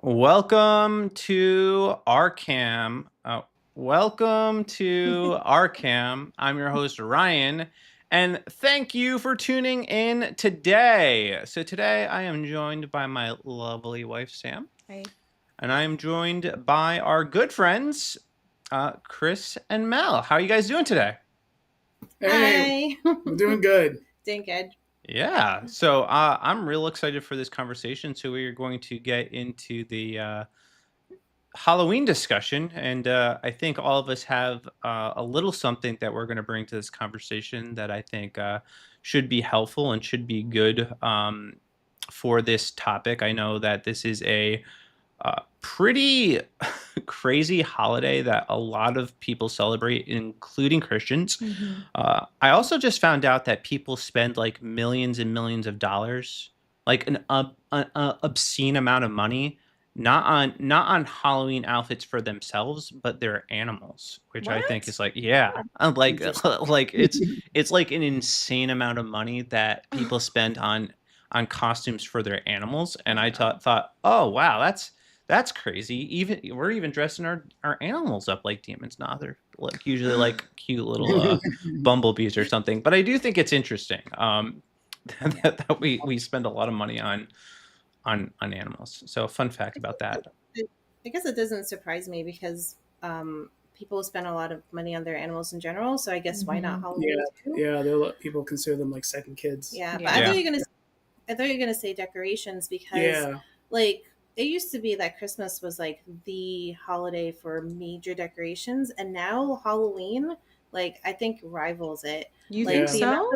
Welcome to RCAM. Welcome to RCAM. I'm your host, Ryan, and thank you for tuning in today. So, today I am joined by my lovely wife, Sam, Hey. and I am joined by our good friends, Chris and Mel. How are you guys doing today? Hey, Hi. I'm doing good. Doing good. Yeah, so I'm real excited for this conversation. So, we are going to get into the Halloween discussion, and I think all of us have a little something that we're going to bring to this conversation that I think should be helpful and should be good for this topic. I know that this is a pretty crazy holiday that a lot of people celebrate, including Christians. Mm-hmm. I also just found out that people spend like millions and millions of dollars, like an obscene amount of money, not on Halloween outfits for themselves, but their animals, which I think What? is like, yeah, like Jesus. like it's like an insane amount of money that people spend on costumes for their animals, and I thought, oh wow, that's crazy. Even we're even dressing our animals up like demons now. They're like usually like cute little bumblebees or something. But I do think it's interesting that we spend a lot of money on animals. So fun fact about that. I guess it doesn't surprise me because people spend a lot of money on their animals in general. So I guess why not Yeah, Halloween too? people consider them like second kids. Yeah, but Yeah. I thought you were gonna say decorations because Yeah, like it used to be that Christmas was like the holiday for major decorations, and now Halloween, like I think rivals it. You Like think yeah, so?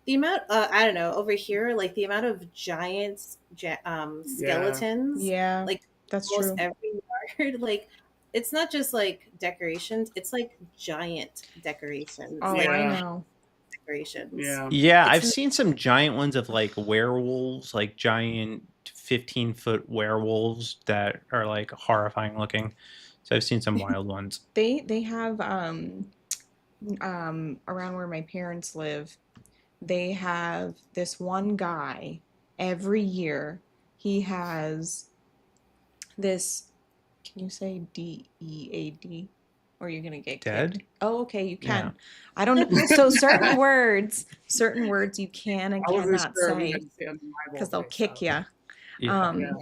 the amount I don't know over here, like the amount of yeah, skeletons, Yeah, like that's almost true. every yard. Like it's not just like decorations, it's like giant decorations, Oh, like I yeah, know. decorations. yeah. Yeah, It's I've seen some giant ones of like werewolves, like giant 15-foot werewolves that are like horrifying looking. So I've seen some wild ones. They have around where my parents live, they have this one guy every year. He has this, can you say DEAD? Or you're gonna get kicked. Dead? Oh, okay, you Yeah. can. I don't know. So certain words you can and I wasn't cannot sure we had say to say because undeniable they'll type kick stuff. you. Yeah. Yeah, Um,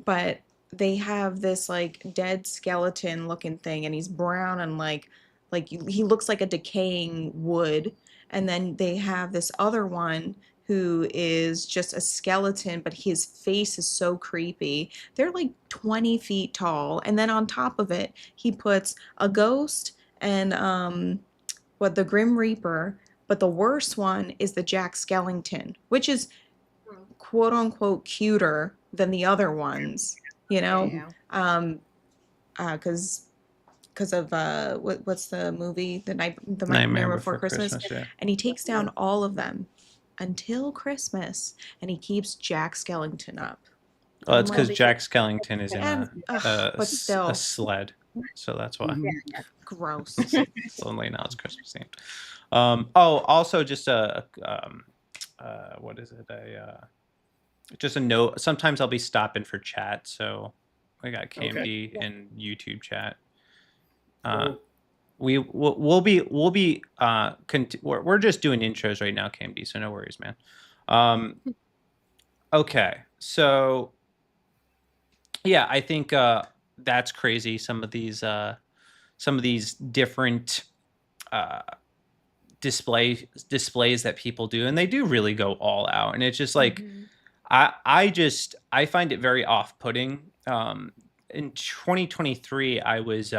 but they have this like dead skeleton looking thing, and he's brown and he looks like a decaying wood. And then they have this other one who is just a skeleton, but his face is so creepy. They're like 20 feet tall, and then on top of it he puts a ghost and what, the Grim Reaper. But the worst one is the Jack Skellington, which is quote unquote cuter than the other ones, you know, yeah. um, because of what's the movie, the Nightmare Nightmare Before Before Christmas, Christmas, yeah. and he takes down all of them until Christmas, and he keeps Jack Skellington up. Well, I'm that's because like, Jack Skellington is in and but a still, sled, so that's why. mhm. gross. It's only now it's Christmas themed. Oh, also just what is it? Just a note. Sometimes I'll be stopping for chat, so we got Okay, KMD in YouTube chat. cool. We're just doing intros right now, KMD, so no worries, man. Okay, so yeah, I think that's crazy. Some of these different uh, displays that people do, and they do really go all out, and it's just like Mhm. I find it very off-putting. In 2023, I was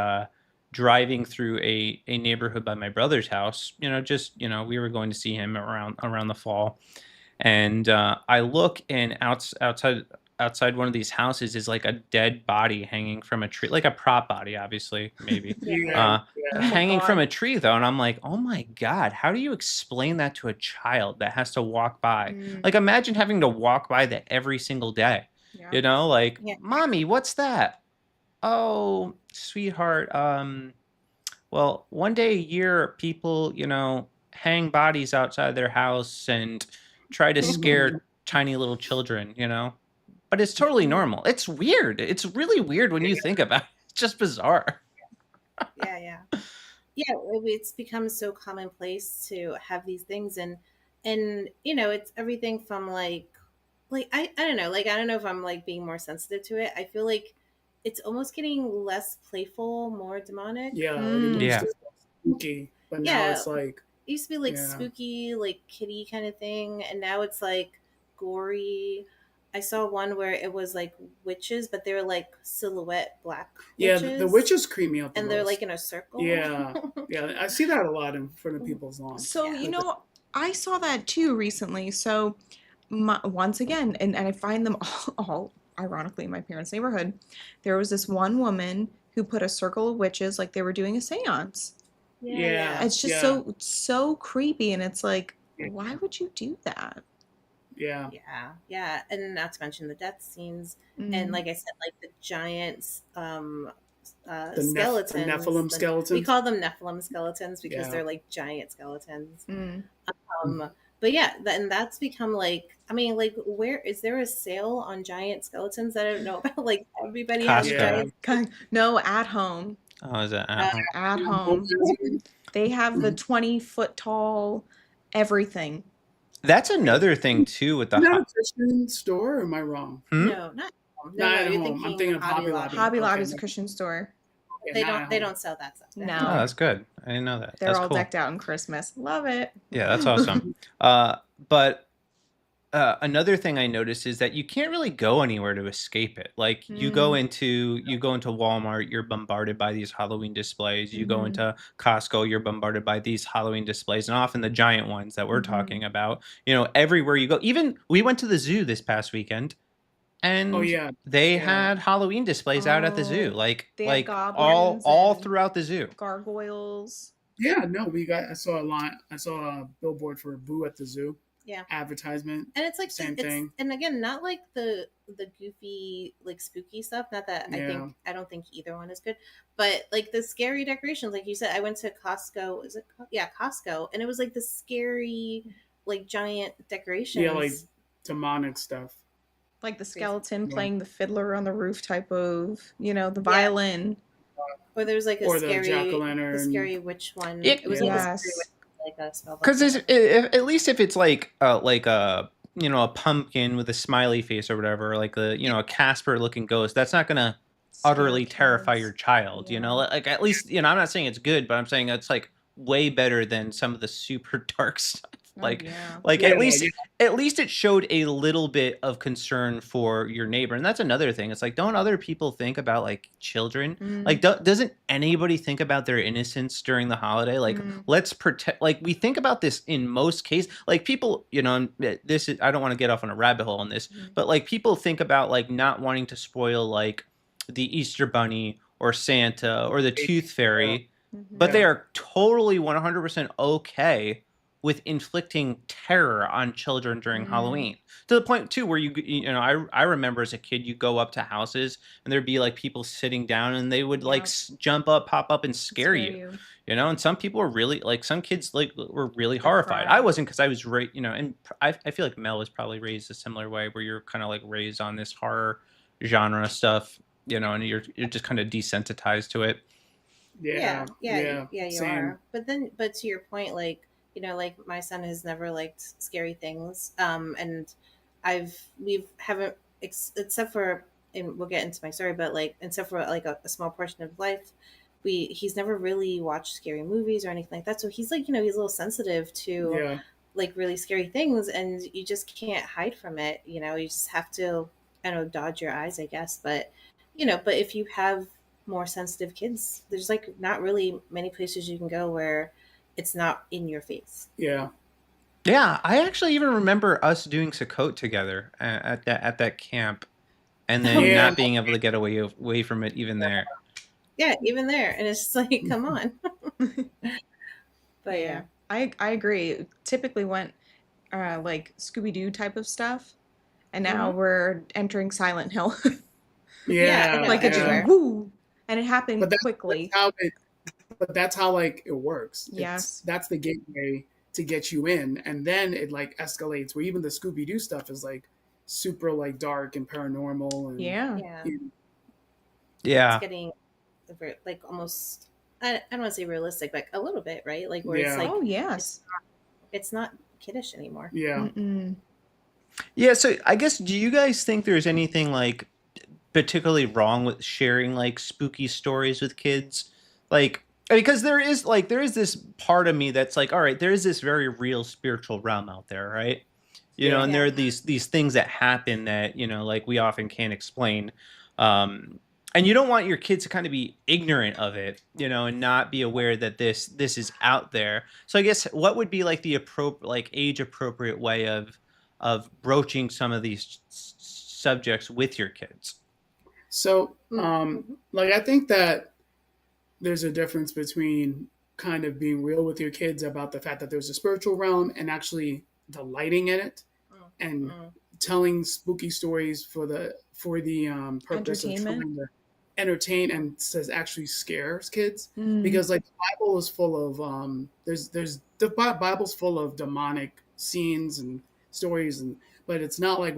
driving through a neighborhood by my brother's house. We were going to see him around the fall, and I look, and outside one of these houses is like a dead body hanging from a tree, like a prop body, obviously, maybe. Yeah, Uh, Oh yeah, my hanging from God. a tree though, and I'm like, oh my god, how do you explain that to a child that has to walk by? Mm, Like, imagine having to walk by that every single day. yeah. Like, Yeah. mommy, what's that? Oh, sweetheart, well, one day a year people, hang bodies outside their house and try to scare tiny little children. but it's totally normal. It's weird. It's really weird when you think about it. It's just bizarre. Yeah. It's become so commonplace to have these things, and it's everything from like I don't know, like I don't know if I'm like being more sensitive to it. I feel like it's almost getting less playful, more demonic. Yeah, like it Mm. used Yeah. to be spooky, but now Yeah. it's like It used to be like Yeah. spooky, like kitty kind of thing, and now it's like gory. I saw one where it was like witches, but they were like silhouette black witches. the witches creep me out the and they're most. like in a circle. Yeah, I see that a lot in front of people's lawns. So, Yeah. I saw that too recently. So, once again, and I find them all ironically in my parents' neighborhood. There was this one woman who put a circle of witches like they were doing a seance. Yeah. It's just so creepy, and it's like, why would you do that? Yeah. And not to mention the death scenes, Mm. and like I said, like the giants The skeletons. Nephilim skeletons. We call them Nephilim skeletons because Yeah. they're like giant skeletons. Mm. But yeah, and that's become like, I mean, like, where is there a sale on giant skeletons that I don't know about? Like, everybody has Costco. giant. No, at home. Oh, is that at home? At home. They have the 20-foot tall everything. That's another thing too with the Not a Christian store, or am I wrong? No, not home. Not at you're home. I'm thinking of Hobby Lobby. Hobby Lobby Okay. is a Christian store. Yeah, They don't sell that stuff. No. Oh, that's good. I didn't know that. They're That's all cool. decked out in Christmas. Love it. Yeah, that's awesome. But another thing I noticed is that you can't really go anywhere to escape it. Like you go into Walmart, you're bombarded by these Halloween displays. You go into Costco, you're bombarded by these Halloween displays, and often the giant ones that we're talking about. Everywhere you go. Even we went to the zoo this past weekend, and they had Halloween displays out at the zoo, they had like goblins all and throughout the zoo. gargoyles. Yeah, no, I saw a billboard for Boo at the zoo. Yeah. Advertisement. And it's like same thing. And again, not like the goofy, like spooky stuff. Not that I don't think either one is good, but like the scary decorations, like you said, I went to Costco. Is it? Yeah, Costco, and it was like the scary, like giant decorations. Yeah, like demonic stuff. Like the skeleton playing the fiddler on the roof type of, the violin. Or there's like a scary witch one. It was like a scary witch. Because at least if it's like a pumpkin with a smiley face or whatever, like a Casper looking ghost, that's not gonna utterly terrify your child. Like at least I'm not saying it's good, but I'm saying it's like way better than some of the super dark stuff. At least it showed a little bit of concern for your neighbor. And that's another thing. It's like, don't other people think about like children? Like, doesn't anybody think about their innocence during the holiday? Like, let's protect, like we think about this in most cases, like people, I don't want to get off on a rabbit hole on this, but like people think about like not wanting to spoil like the Easter Bunny or Santa or the Tooth Fairy, but they are totally 100% okay with inflicting terror on children during Halloween, to the point too where I remember as a kid, you go up to houses and there'd be like people sitting down and they would like jump up, pop up and scare you. And some people were really like, some kids like were really horrified. I wasn't, because I was raised, and I feel like Mel was probably raised a similar way where you're kind of like raised on this horror genre stuff, and you're just kind of desensitized to it. Yeah, you are. But to your point, like, like my son has never liked scary things. And we haven't, except for, and we'll get into my story, but like, except for like a small portion of life, he's never really watched scary movies or anything like that. So he's like, he's a little sensitive to like really scary things, and you just can't hide from it. You just have to, dodge your eyes, I guess. But, but if you have more sensitive kids, there's like not really many places you can go where it's not in your face. Yeah, I actually even remember us doing Sukkot together at that camp, and then not being able to get away from it even there. Yeah, even there, and it's just like, come on. But yeah, I agree. Typically went like Scooby-Doo type of stuff, and now we're entering Silent Hill. Like it just woo, and it happened quickly. But that's how like it works. Yes, that's the gateway to get you in, and then it like escalates. Where even the Scooby-Doo stuff is like super like dark and paranormal and Yeah. Yeah. Yeah. It's getting like almost, I don't want to say realistic, but a little bit, right? Like where it's Yeah. like, Oh yes. it's not kiddish anymore. yeah. Mm-mm. Yeah, so I guess, do you guys think there's anything like particularly wrong with sharing like spooky stories with kids? Like, because there is this part of me that's like, all right, there is this very real spiritual realm out there, right? You know, Yeah. and there are these things that happen that, you know, like we often can't explain. And you don't want your kids to kind of be ignorant of it, you know, and not be aware that this is out there. So I guess what would be like the appropriate, like age appropriate way of broaching some of these subjects with your kids? So, like, I think that there's a difference between kind of being real with your kids about the fact that there's a spiritual realm and actually delighting in it and telling spooky stories for the purpose of trying to entertain and to actually scare kids. Because like the Bible is full of there's the Bible's full of demonic scenes and stories, and but it's not like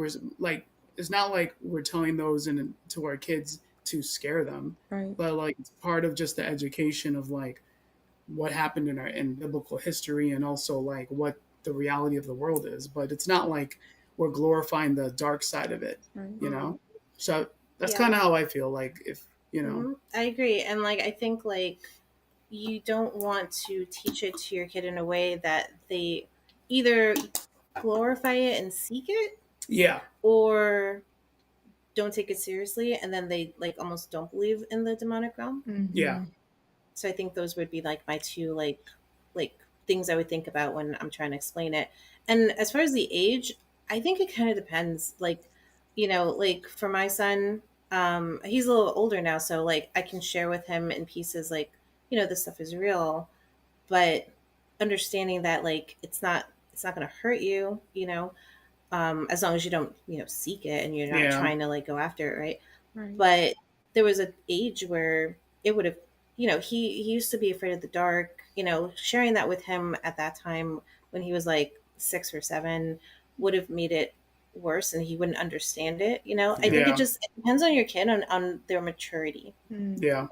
we're telling those to our kids to scare them, Right. but like it's part of just the education of like what happened in biblical history and also like what the reality of the world is. But it's not like we're glorifying the dark side of it, Right. you know. So that's kind of how I feel. Like if you know, I agree, and like I think like you don't want to teach it to your kid in a way that they either glorify it and seek it, yeah, or don't take it seriously, and then they like almost don't believe in the demonic realm. yeah. So I think those would be like my two like things I would think about when I'm trying to explain it. And as far as the age, I think it kind of depends. Like, you know, like for my son, he's a little older now, so like I can share with him in pieces like, you know, this stuff is real, but understanding that like it's not going to hurt you, you know, as long as you don't, you know, seek it and you're not trying to like go after it, right? But there was an age where it would have, you know, he used to be afraid of the dark, you know, sharing that with him at that time when he was like 6 or 7 would have made it worse and he wouldn't understand it, you know. I think it depends on your kid, on their maturity. Yeah.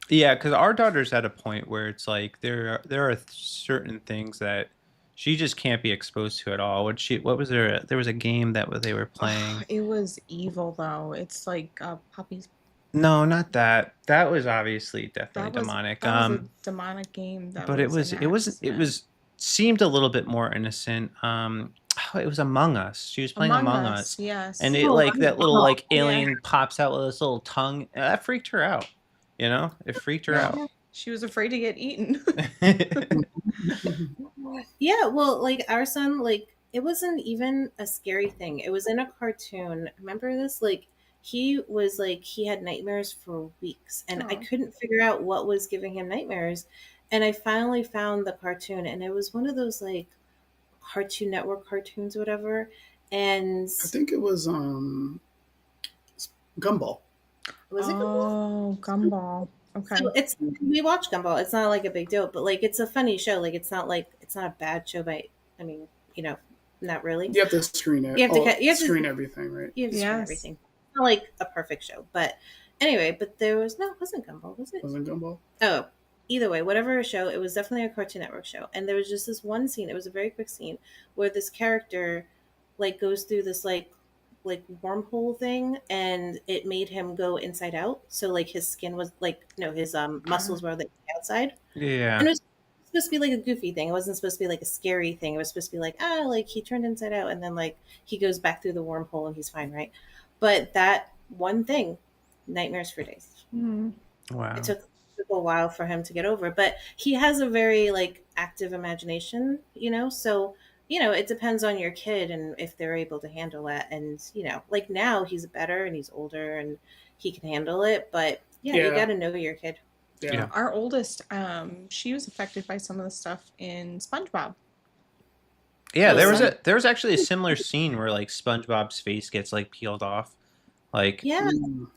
Yeah, because our daughter's at a point where it's like there are certain things that she just can't be exposed to at all. What was there? There was a game that they were playing. It was evil though. It's like puppies. No, not that. That was obviously definitely demonic. That was a demonic game. But it was seemed a little bit more innocent. It was Among Us. She was playing Among Us. Yes. And it like that little like alien pops out with this little tongue. That freaked her out. You know, it freaked her out. She was afraid to get eaten. Yeah, well, like our son, like it wasn't even a scary thing. It was in a cartoon. Remember this? Like he was like he had nightmares for weeks, and I couldn't figure out what was giving him nightmares. And I finally found the cartoon, and it was one of those like Cartoon Network cartoons, or whatever. And I think it was Gumball. Was it Gumball? Oh, Gumball. Okay. So we watch Gumball. It's not like a big deal, but like it's a funny show. Like it's not a bad show by. I mean, you know, not really. You have to screen it. You have to screen everything, right? You have to screen everything. It's not like a perfect show, but anyway. But there was it wasn't Gumball, was it? Wasn't Gumball? Oh, either way, whatever show, it was definitely a Cartoon Network show, and there was just this one scene. It was a very quick scene where this character like goes through this like wormhole thing, and it made him go inside out. So like his skin was like his muscles were like outside. Yeah. And it was supposed to be like a goofy thing. It wasn't supposed to be like a scary thing. It was supposed to be like like he turned inside out and then like he goes back through the wormhole and he's fine, right? But that one thing, nightmares for days. Wow. It took a while for him to get over, but he has a very like active imagination, you know, so you know, it depends on your kid and if they're able to handle that. And, you know, like now he's better and he's older and he can handle it. But you got to know your kid. Yeah. Our oldest, she was affected by some of the stuff in SpongeBob. Yeah, there was actually a similar scene where like SpongeBob's face gets like peeled off. Like some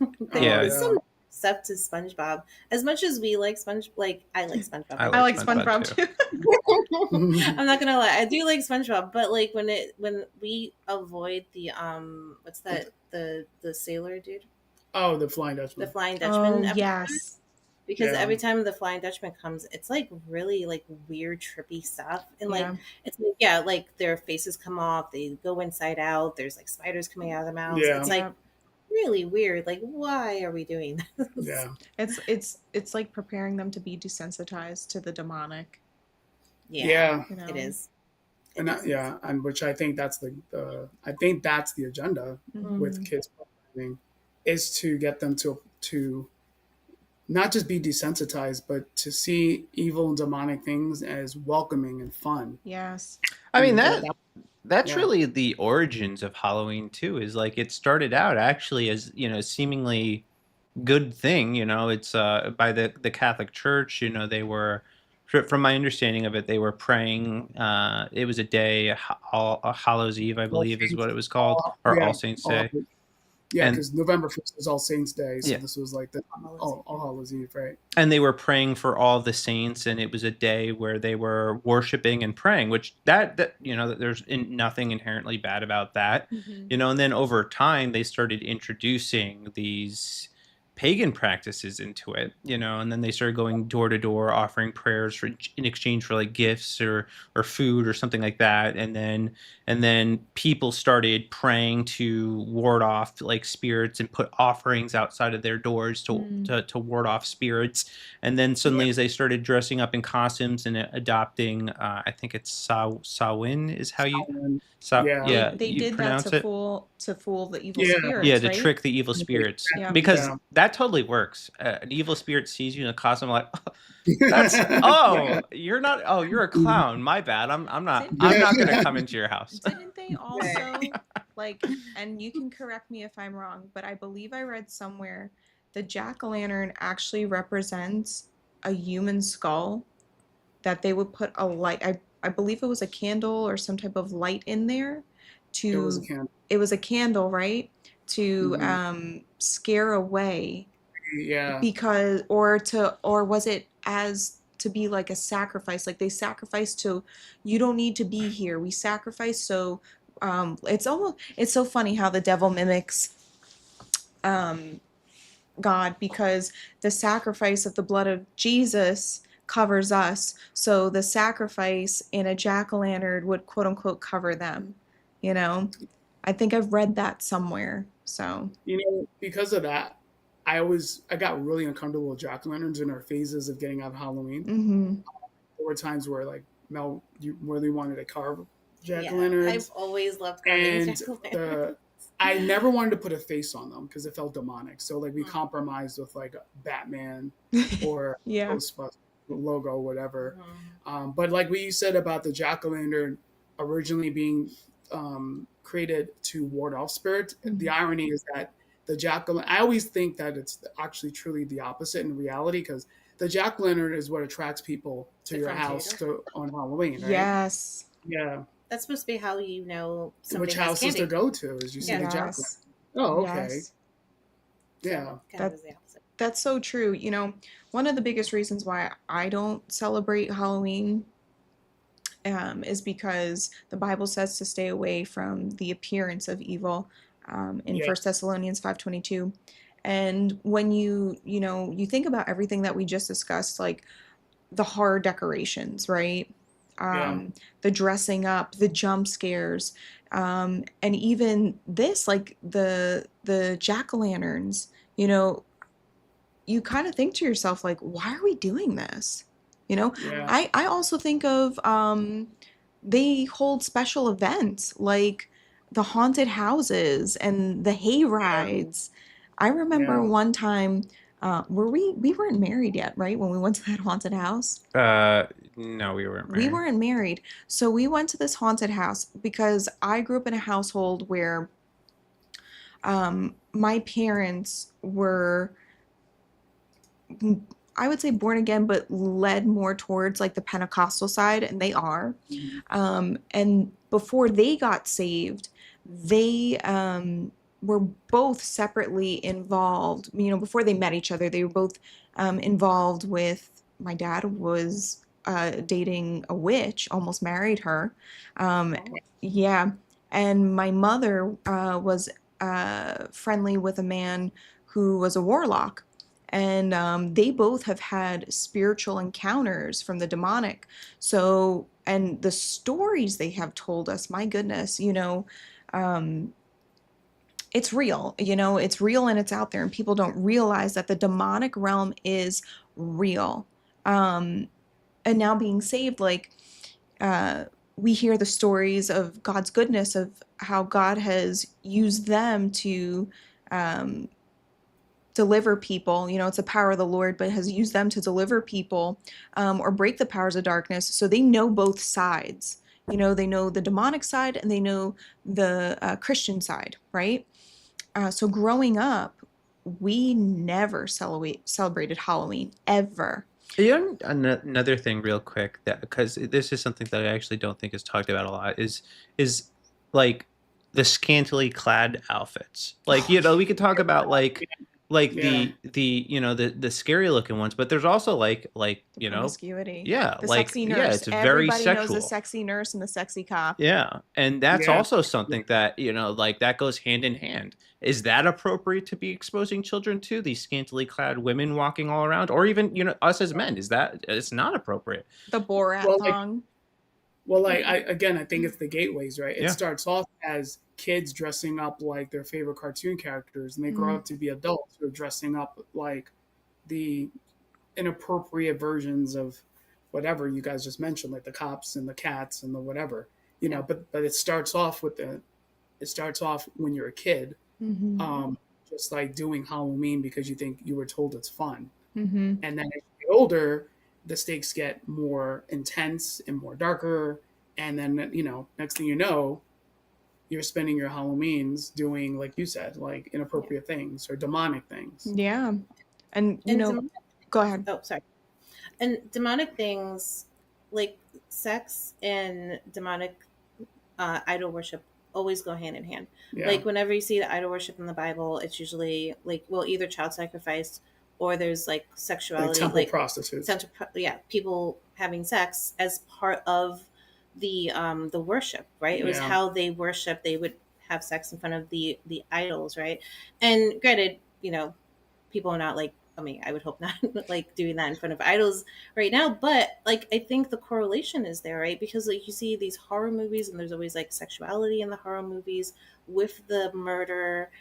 stuff to SpongeBob. As much as we like I like SpongeBob. I like SpongeBob too. I'm not gonna lie. I do like SpongeBob, but like when we avoid the what's that the sailor dude, Oh, the Flying Dutchman. the Flying Oh Dutchman episode, yes. because Yeah. every time the Flying Dutchman comes, it's like really like weird, trippy stuff, and like Yeah. it's like like their faces come off, they go inside out. There's like spiders coming out of their mouths. Yeah. It's like really weird. Like, why are we doing this? Yeah. It's like preparing them to be desensitized to the demonic. Yeah. You know? It is. And and which I think that's the agenda with kids programming, is to get them to not just be desensitized, but to see evil and demonic things as welcoming and fun. Yes. I mean, that's really the origins of Halloween too, is like it started out actually as, seemingly good thing, it's by the Catholic Church, they were, from my understanding of it, they were praying, it was a day, Hallows Eve, I believe is what it was called, or All Saints Day. Yeah, because November 1st is All Saints Day, so Yeah. this was like the All Hallows Eve, right? And they were praying for all the saints, and it was a day where they were worshiping and praying, which that there's nothing inherently bad about that, and then over time they started introducing these pagan practices into it, and then they started going door to door offering prayers in exchange for like gifts or food or something like that, and then people started praying to ward off like spirits and put offerings outside of their doors to ward off spirits, and then suddenly as they started dressing up in costumes and adopting I think it's Samhain is how you they you did that pronounce to it. fool the evil spirits, Yeah, to right? trick the evil spirits. Because that totally works. An evil spirit sees you in a costume like, you're not. Oh, you're a clown. My bad. I'm not going to come into your house. Didn't they also like? And you can correct me if I'm wrong, but I believe I read somewhere the jack-o'-lantern actually represents a human skull that they would put a light. I believe it was a candle or some type of light in there to. It was a candle, right? To scare away. Yeah. Because or was it as to be like a sacrifice? Like they sacrificed to, you don't need to be here. We sacrifice so it's so funny how the devil mimics God, because the sacrifice of the blood of Jesus covers us. So the sacrifice in a jack-o'-lantern would quote unquote cover them. I think I've read that somewhere. So because of that, I got really uncomfortable with jack-o'-lanterns in our phases of getting out of Halloween. There were times where like Mel, you really wanted to carve jack-o'-lanterns. I've always loved carving jack-o'-lanterns. I never wanted to put a face on them because it felt demonic. So like we compromised with like Batman or Ghostbusters logo, whatever. But like what you said about the jack-o'-lantern originally being created to ward off spirits, the irony is that the jack-o'-lantern, I always think that it's actually truly the opposite in reality, because the jack-o'-lantern is what attracts people to your house on Halloween, right? Yes. Yeah. That's supposed to be how which houses to go to is you see the jack-o'-lantern. Oh, okay. Yes. Yeah. That's so true. One of the biggest reasons why I don't celebrate Halloween is because the Bible says to stay away from the appearance of evil in 1 Thessalonians 5:22. And when you think about everything that we just discussed, like the horror decorations, right? The dressing up, the jump scares, and even this, like the jack-o'-lanterns, you kind of think to yourself, like, why are we doing this? I also think of they hold special events like the haunted houses and the hay rides. I remember one time, we weren't married yet, right? When we went to that haunted house? No, we weren't married. We weren't married. So we went to this haunted house because I grew up in a household where my parents were, I would say, born again, but led more towards like the Pentecostal side, and they are. And before they got saved, they were both separately involved. Before they met each other, they were both involved with, my dad was dating a witch, almost married her. Um, Oh. yeah. And my mother was friendly with a man who was a warlock. And they both have had spiritual encounters from the demonic. So, and the stories they have told us, my goodness, um, it's real, it's real and it's out there, and people don't realize that the demonic realm is real. And now being saved, like, uh, we hear the stories of God's goodness, of how God has used them to um, deliver people. It's the power of the Lord, but has used them to deliver people, or break the powers of darkness. So they know both sides. They know the demonic side and they know the Christian side, right? So growing up, we never celebrated Halloween ever. Another thing real quick, that because this is something that I actually don't think is talked about a lot, is like the scantily clad outfits. Like, we could talk about the scary looking ones, but there's also like promiscuity. yeah, The like, sexy yeah, nurse. it's very Everybody knows sexual. the sexy nurse and the sexy cop. Yeah, and that's Yeah. also something that, like, that goes hand in hand. Is that appropriate to be exposing children to, these scantily clad women walking all around, or even, us as men? It's not appropriate. The Borat Well, thong. I think it's the gateways, right? It Yeah. starts off as kids dressing up like their favorite cartoon characters, and they grow up to be adults who are dressing up like the inappropriate versions of whatever you guys just mentioned, like the cops and the cats and the whatever, But it starts off when you're a kid, just like doing Halloween because you think you were told it's fun, and then as you get older, the stakes get more intense and more darker, and then next thing you know, you're spending your Halloweens doing, like you said, like inappropriate things or demonic things. Yeah. And go ahead. Oh, sorry. And demonic things, like sex and demonic idol worship, always go hand in hand. Yeah. Like whenever you see the idol worship in the Bible, it's usually like, well, either child sacrifice or there's like sexuality, temple prostitutes. People having sex as part of the worship, right? It was how they worship. They would have sex in front of the idols, right? And granted, people are not like, I mean, I would hope not like doing that in front of idols right now, but like I think the correlation is there, right? Because like you see these horror movies and there's always like sexuality in the horror movies with the murder.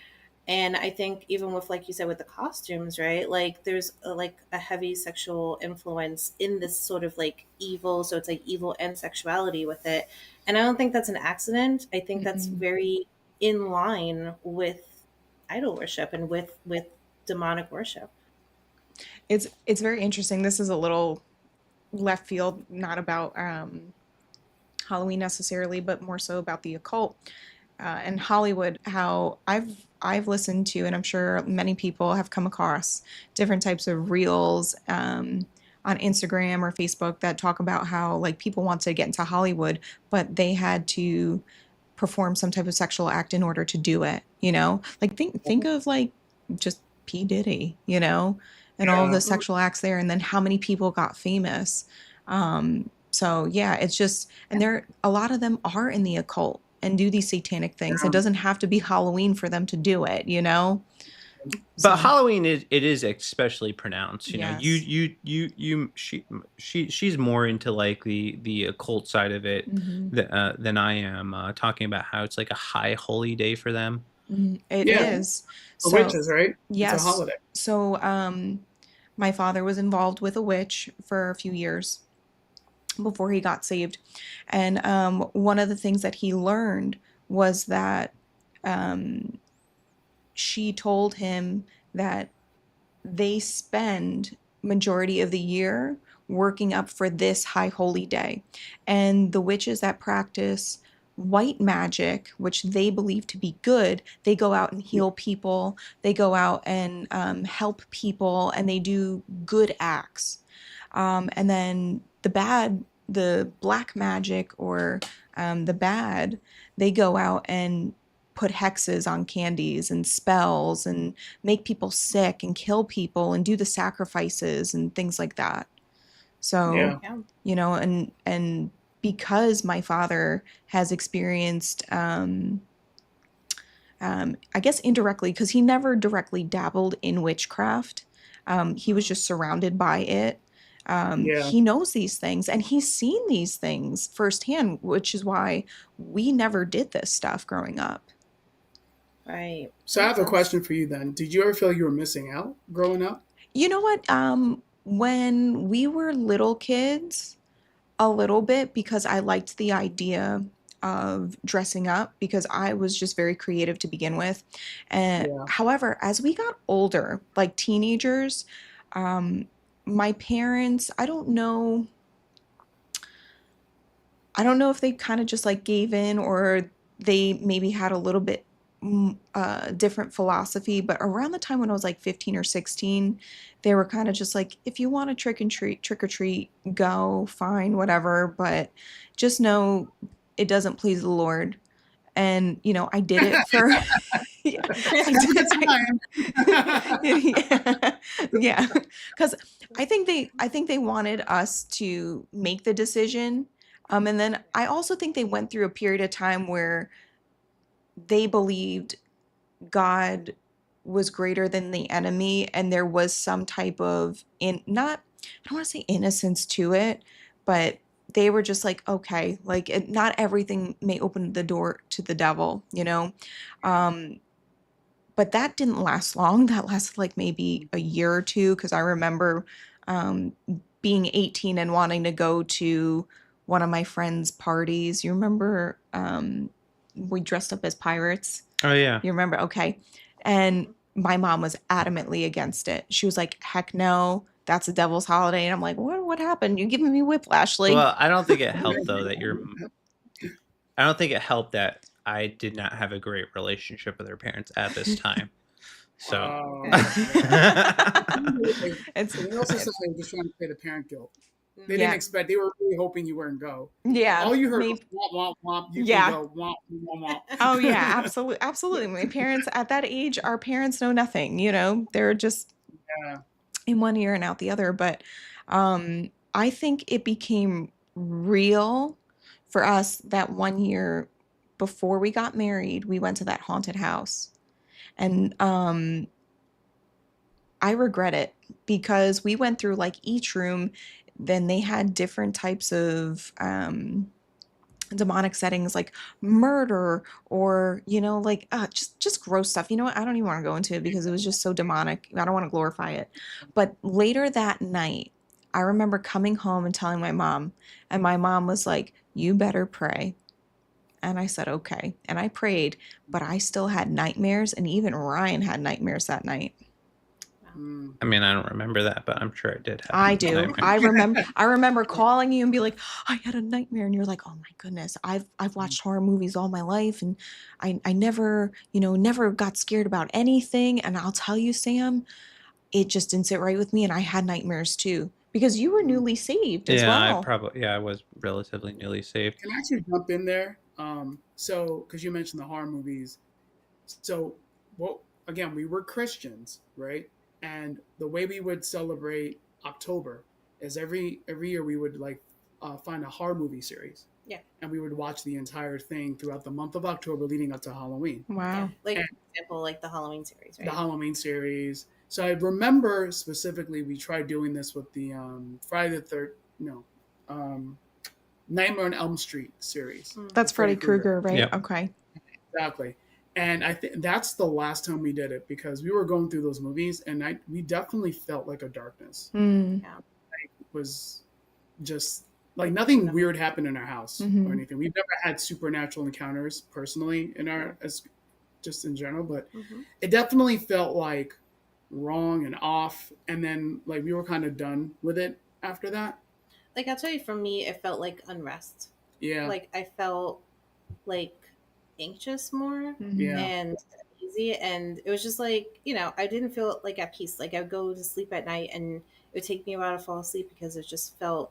And I think even with, like you said, with the costumes, right? Like there's a heavy sexual influence in this sort of like evil. So it's like evil and sexuality with it. And I don't think that's an accident. I think that's very in line with idol worship and with demonic worship. It's very interesting. This is a little left field, not about Halloween necessarily, but more so about the occult and Hollywood. How I've listened to, and I'm sure many people have come across different types of reels on Instagram or Facebook that talk about how like people want to get into Hollywood, but they had to perform some type of sexual act in order to do it. Like think of like just P. Diddy, and all of the sexual acts there, and then how many people got famous. So yeah, it's just, and a lot of them are in the occult and do these satanic things. It doesn't have to be Halloween for them to do it, But Halloween is especially pronounced. Yes. She's more into like the occult side of it than I am. Talking about how it's like a high holy day for them. It is. So, witches, right? Yes. It's a holiday. So my father was involved with a witch for a few years before he got saved. And one of the things that he learned was that she told him that they spend majority of the year working up for this high holy day. And the witches that practice white magic, which they believe to be good, they go out and heal people, they go out and help people, and they do good acts. And then the black magic, or the bad, they go out and put hexes on candies and spells and make people sick and kill people and do the sacrifices and things like that. So, Yeah. you know, and because my father has experienced, I guess indirectly, because he never directly dabbled in witchcraft. He was just surrounded by it. Yeah. He knows these things and he's seen these things firsthand, which is why we never did this stuff growing up. Right. So I have a question for you then. Did you ever feel you were missing out growing up? You know what? When we were little kids, a little bit, because I liked the idea of dressing up because I was just very creative to begin with. And Yeah. however, as we got older, like teenagers, um, my parents, I don't know if they kind of just like gave in or they maybe had a little bit different philosophy, but around the time when I was like 15 or 16, they were kind of just like, if you want to trick or treat, go, fine, whatever, but just know it doesn't please the Lord. And, you know, I did it for, yeah, yeah, yeah, because I think they wanted us to make the decision. And then I also think they went through a period of time where they believed God was greater than the enemy, and there was some type of in not I don't want to say innocence to it, but they were just like, okay, like not everything may open the door to the devil, you know. Um, but that didn't last long. That lasted like maybe a year or two because I remember um, being 18 and wanting to go to one of my friends' parties. You remember we dressed up as pirates? Oh yeah. You remember? Okay. And my mom was adamantly against it. She was like, heck no, that's a devil's holiday. And I'm like, what happened? You're giving me whiplash. Like, Well, I don't think it helped though that I don't think it helped that I did not have a great relationship with her parents at this time. So it's It also sounds like just trying to play the parent guilt. They Yeah. didn't expect. They were really hoping you wouldn't go. yeah. All you heard maybe- was womp womp womp. You Yeah. can go womp womp womp. Oh yeah, absolutely, absolutely. My parents at that age, our parents know nothing. You know, they're just Yeah. in one ear and out the other. But I think it became real for us that one year before we got married. We went to that haunted house, and I regret it because we went through like each room. Then they had different types of demonic settings like murder or you know like just gross stuff. You know what, I don't even want to go into it because it was just so demonic. I don't want to glorify it. But later that night I remember coming home and telling my mom, and my mom was like, you better pray. And I said okay, and I prayed, but I still had nightmares, and even Ryan had nightmares that night. I mean, I don't remember that, but I'm sure I did have I do. nightmares. I remember calling you and be like, I had a nightmare, and you're like, oh my goodness, I've watched horror movies all my life, and I never, you know, never got scared about anything. And I'll tell you, Sam, it just didn't sit right with me, and I had nightmares too because you were newly saved as well. I was relatively newly saved. Can I actually jump in there? So because you mentioned the horror movies, so well, again, we were Christians, right? And the way we would celebrate October is every year we would like find a horror movie series. Yeah. And we would watch the entire thing throughout the month of October leading up to Halloween. Wow. Yeah. Like, for example, like the Halloween series, right? The Halloween series. So I remember specifically we tried doing this with the Nightmare on Elm Street series. That's Freddy Krueger, right? Yep. Okay. Exactly. And I think that's the last time we did it because we were going through those movies and we definitely felt like a darkness. Mm. Yeah. Like, it was just like nothing weird happened in our house or anything. We've never had supernatural encounters personally just in general, but it definitely felt like wrong and off. And then like we were kind of done with it after that. Like I'll tell you, for me, it felt like unrest. Yeah. Like I felt like anxious more Yeah. and uneasy, and it was just like, you know, I didn't feel like at peace. Like I would go to sleep at night and it would take me a while to fall asleep because it just felt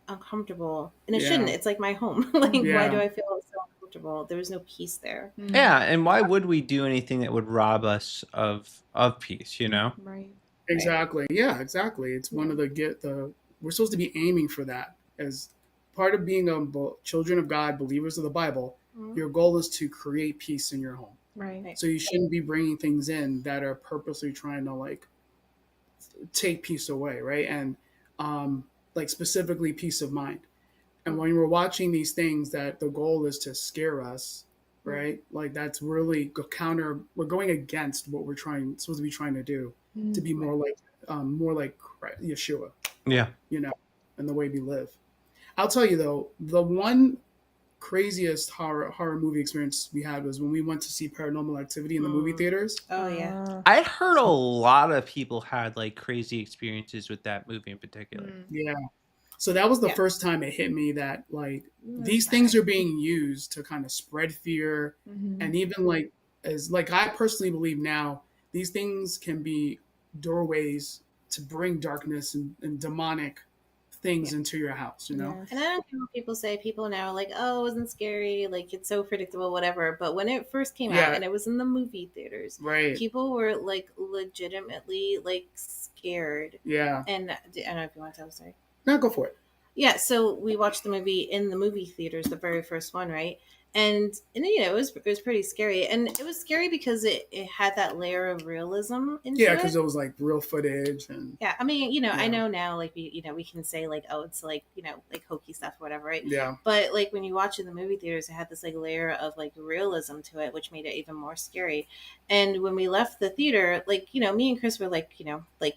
uncomfortable, and it shouldn't. It's like my home. Like why do I feel so uncomfortable? There was no peace there. Yeah, and why would we do anything that would rob us of peace, you know? Right. Exactly. Yeah, exactly. It's one of the we're supposed to be aiming for that as part of being children of God, believers of the Bible. Your goal is to create peace in your home. Right. So you shouldn't be bringing things in that are purposely trying to like take peace away, right? And like specifically peace of mind. And when we're watching these things that the goal is to scare us, right? Like that's really we're going against what we're supposed to be trying to do, to be more like Yeshua. Yeah. You know, and the way we live. I'll tell you though, the one craziest horror movie experience we had was when we went to see Paranormal Activity in the movie theaters. Oh yeah. I heard a lot of people had like crazy experiences with that movie in particular. Yeah. So that was the first time it hit me that like these things are being used to kind of spread fear, and even like as like I personally believe now these things can be doorways to bring darkness and demonic things into your house, you know. And I don't care what people say. People now are like, oh, it wasn't scary, like it's so predictable, whatever. But when it first came out and it was in the movie theaters, people were like legitimately like scared. And I don't know if you want to tell, sorry. No, go for it. Yeah, so we watched the movie in the movie theaters, the very first one, right? And you know, it was pretty scary, and it was scary because it had that layer of realism into it. Yeah, because it was like real footage, and I mean, you know, I know now, like we can say like, oh, it's like, you know, like hokey stuff or whatever, right? Yeah. But like when you watch it in the movie theaters, it had this like layer of like realism to it, which made it even more scary. And when we left the theater, like, you know, me and Chris were like, you know, like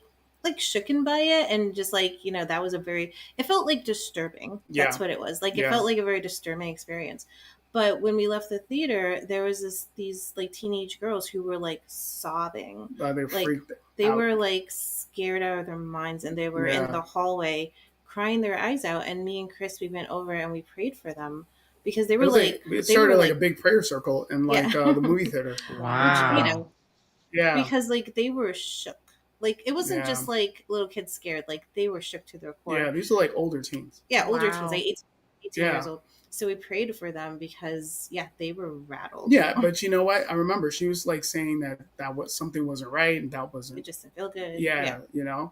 shooken by it, and just like, you know, that was it felt like disturbing. That's what it was. Like it felt like a very disturbing experience. But when we left the theater, there was these like teenage girls who were like sobbing. They were like scared out of their minds, and they were in the hallway crying their eyes out. And me and Chris, we went over and we prayed for them because they were it started like a big prayer circle in like the movie theater. Wow. You know, because like they were shook. Like it wasn't just like little kids scared. Like they were shook to their core. Yeah, these are like older teens. Yeah, older teens, like 18 years old. So we prayed for them because, they were rattled. Yeah, but you know what? I remember she was like saying that something wasn't right, and that wasn't. It just didn't feel good. Yeah, you know,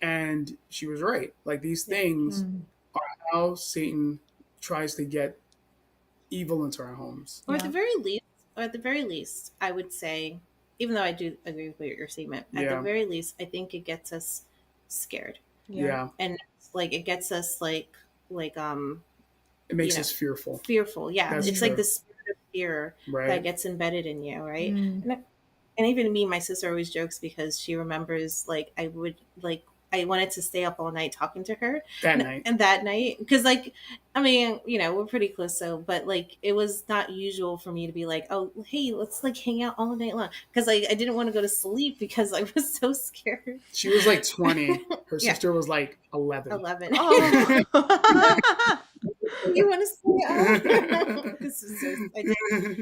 and she was right. Like these things are how Satan tries to get evil into our homes. Or at the very least, I would say, even though I do agree with your statement, at the very least, I think it gets us scared. Yeah. And like it gets us like it makes us fearful. Fearful, yeah. It's like the spirit of fear that gets embedded in you, right? And even me, my sister always jokes because she remembers like I wanted to stay up all night talking to her that night because like I mean, you know, we're pretty close, so but like it was not usual for me to be like, oh hey, let's like hang out all night long, because like I didn't want to go to sleep because I was so scared. She was like 20. Her sister was like 11. Oh. You want to stay up? I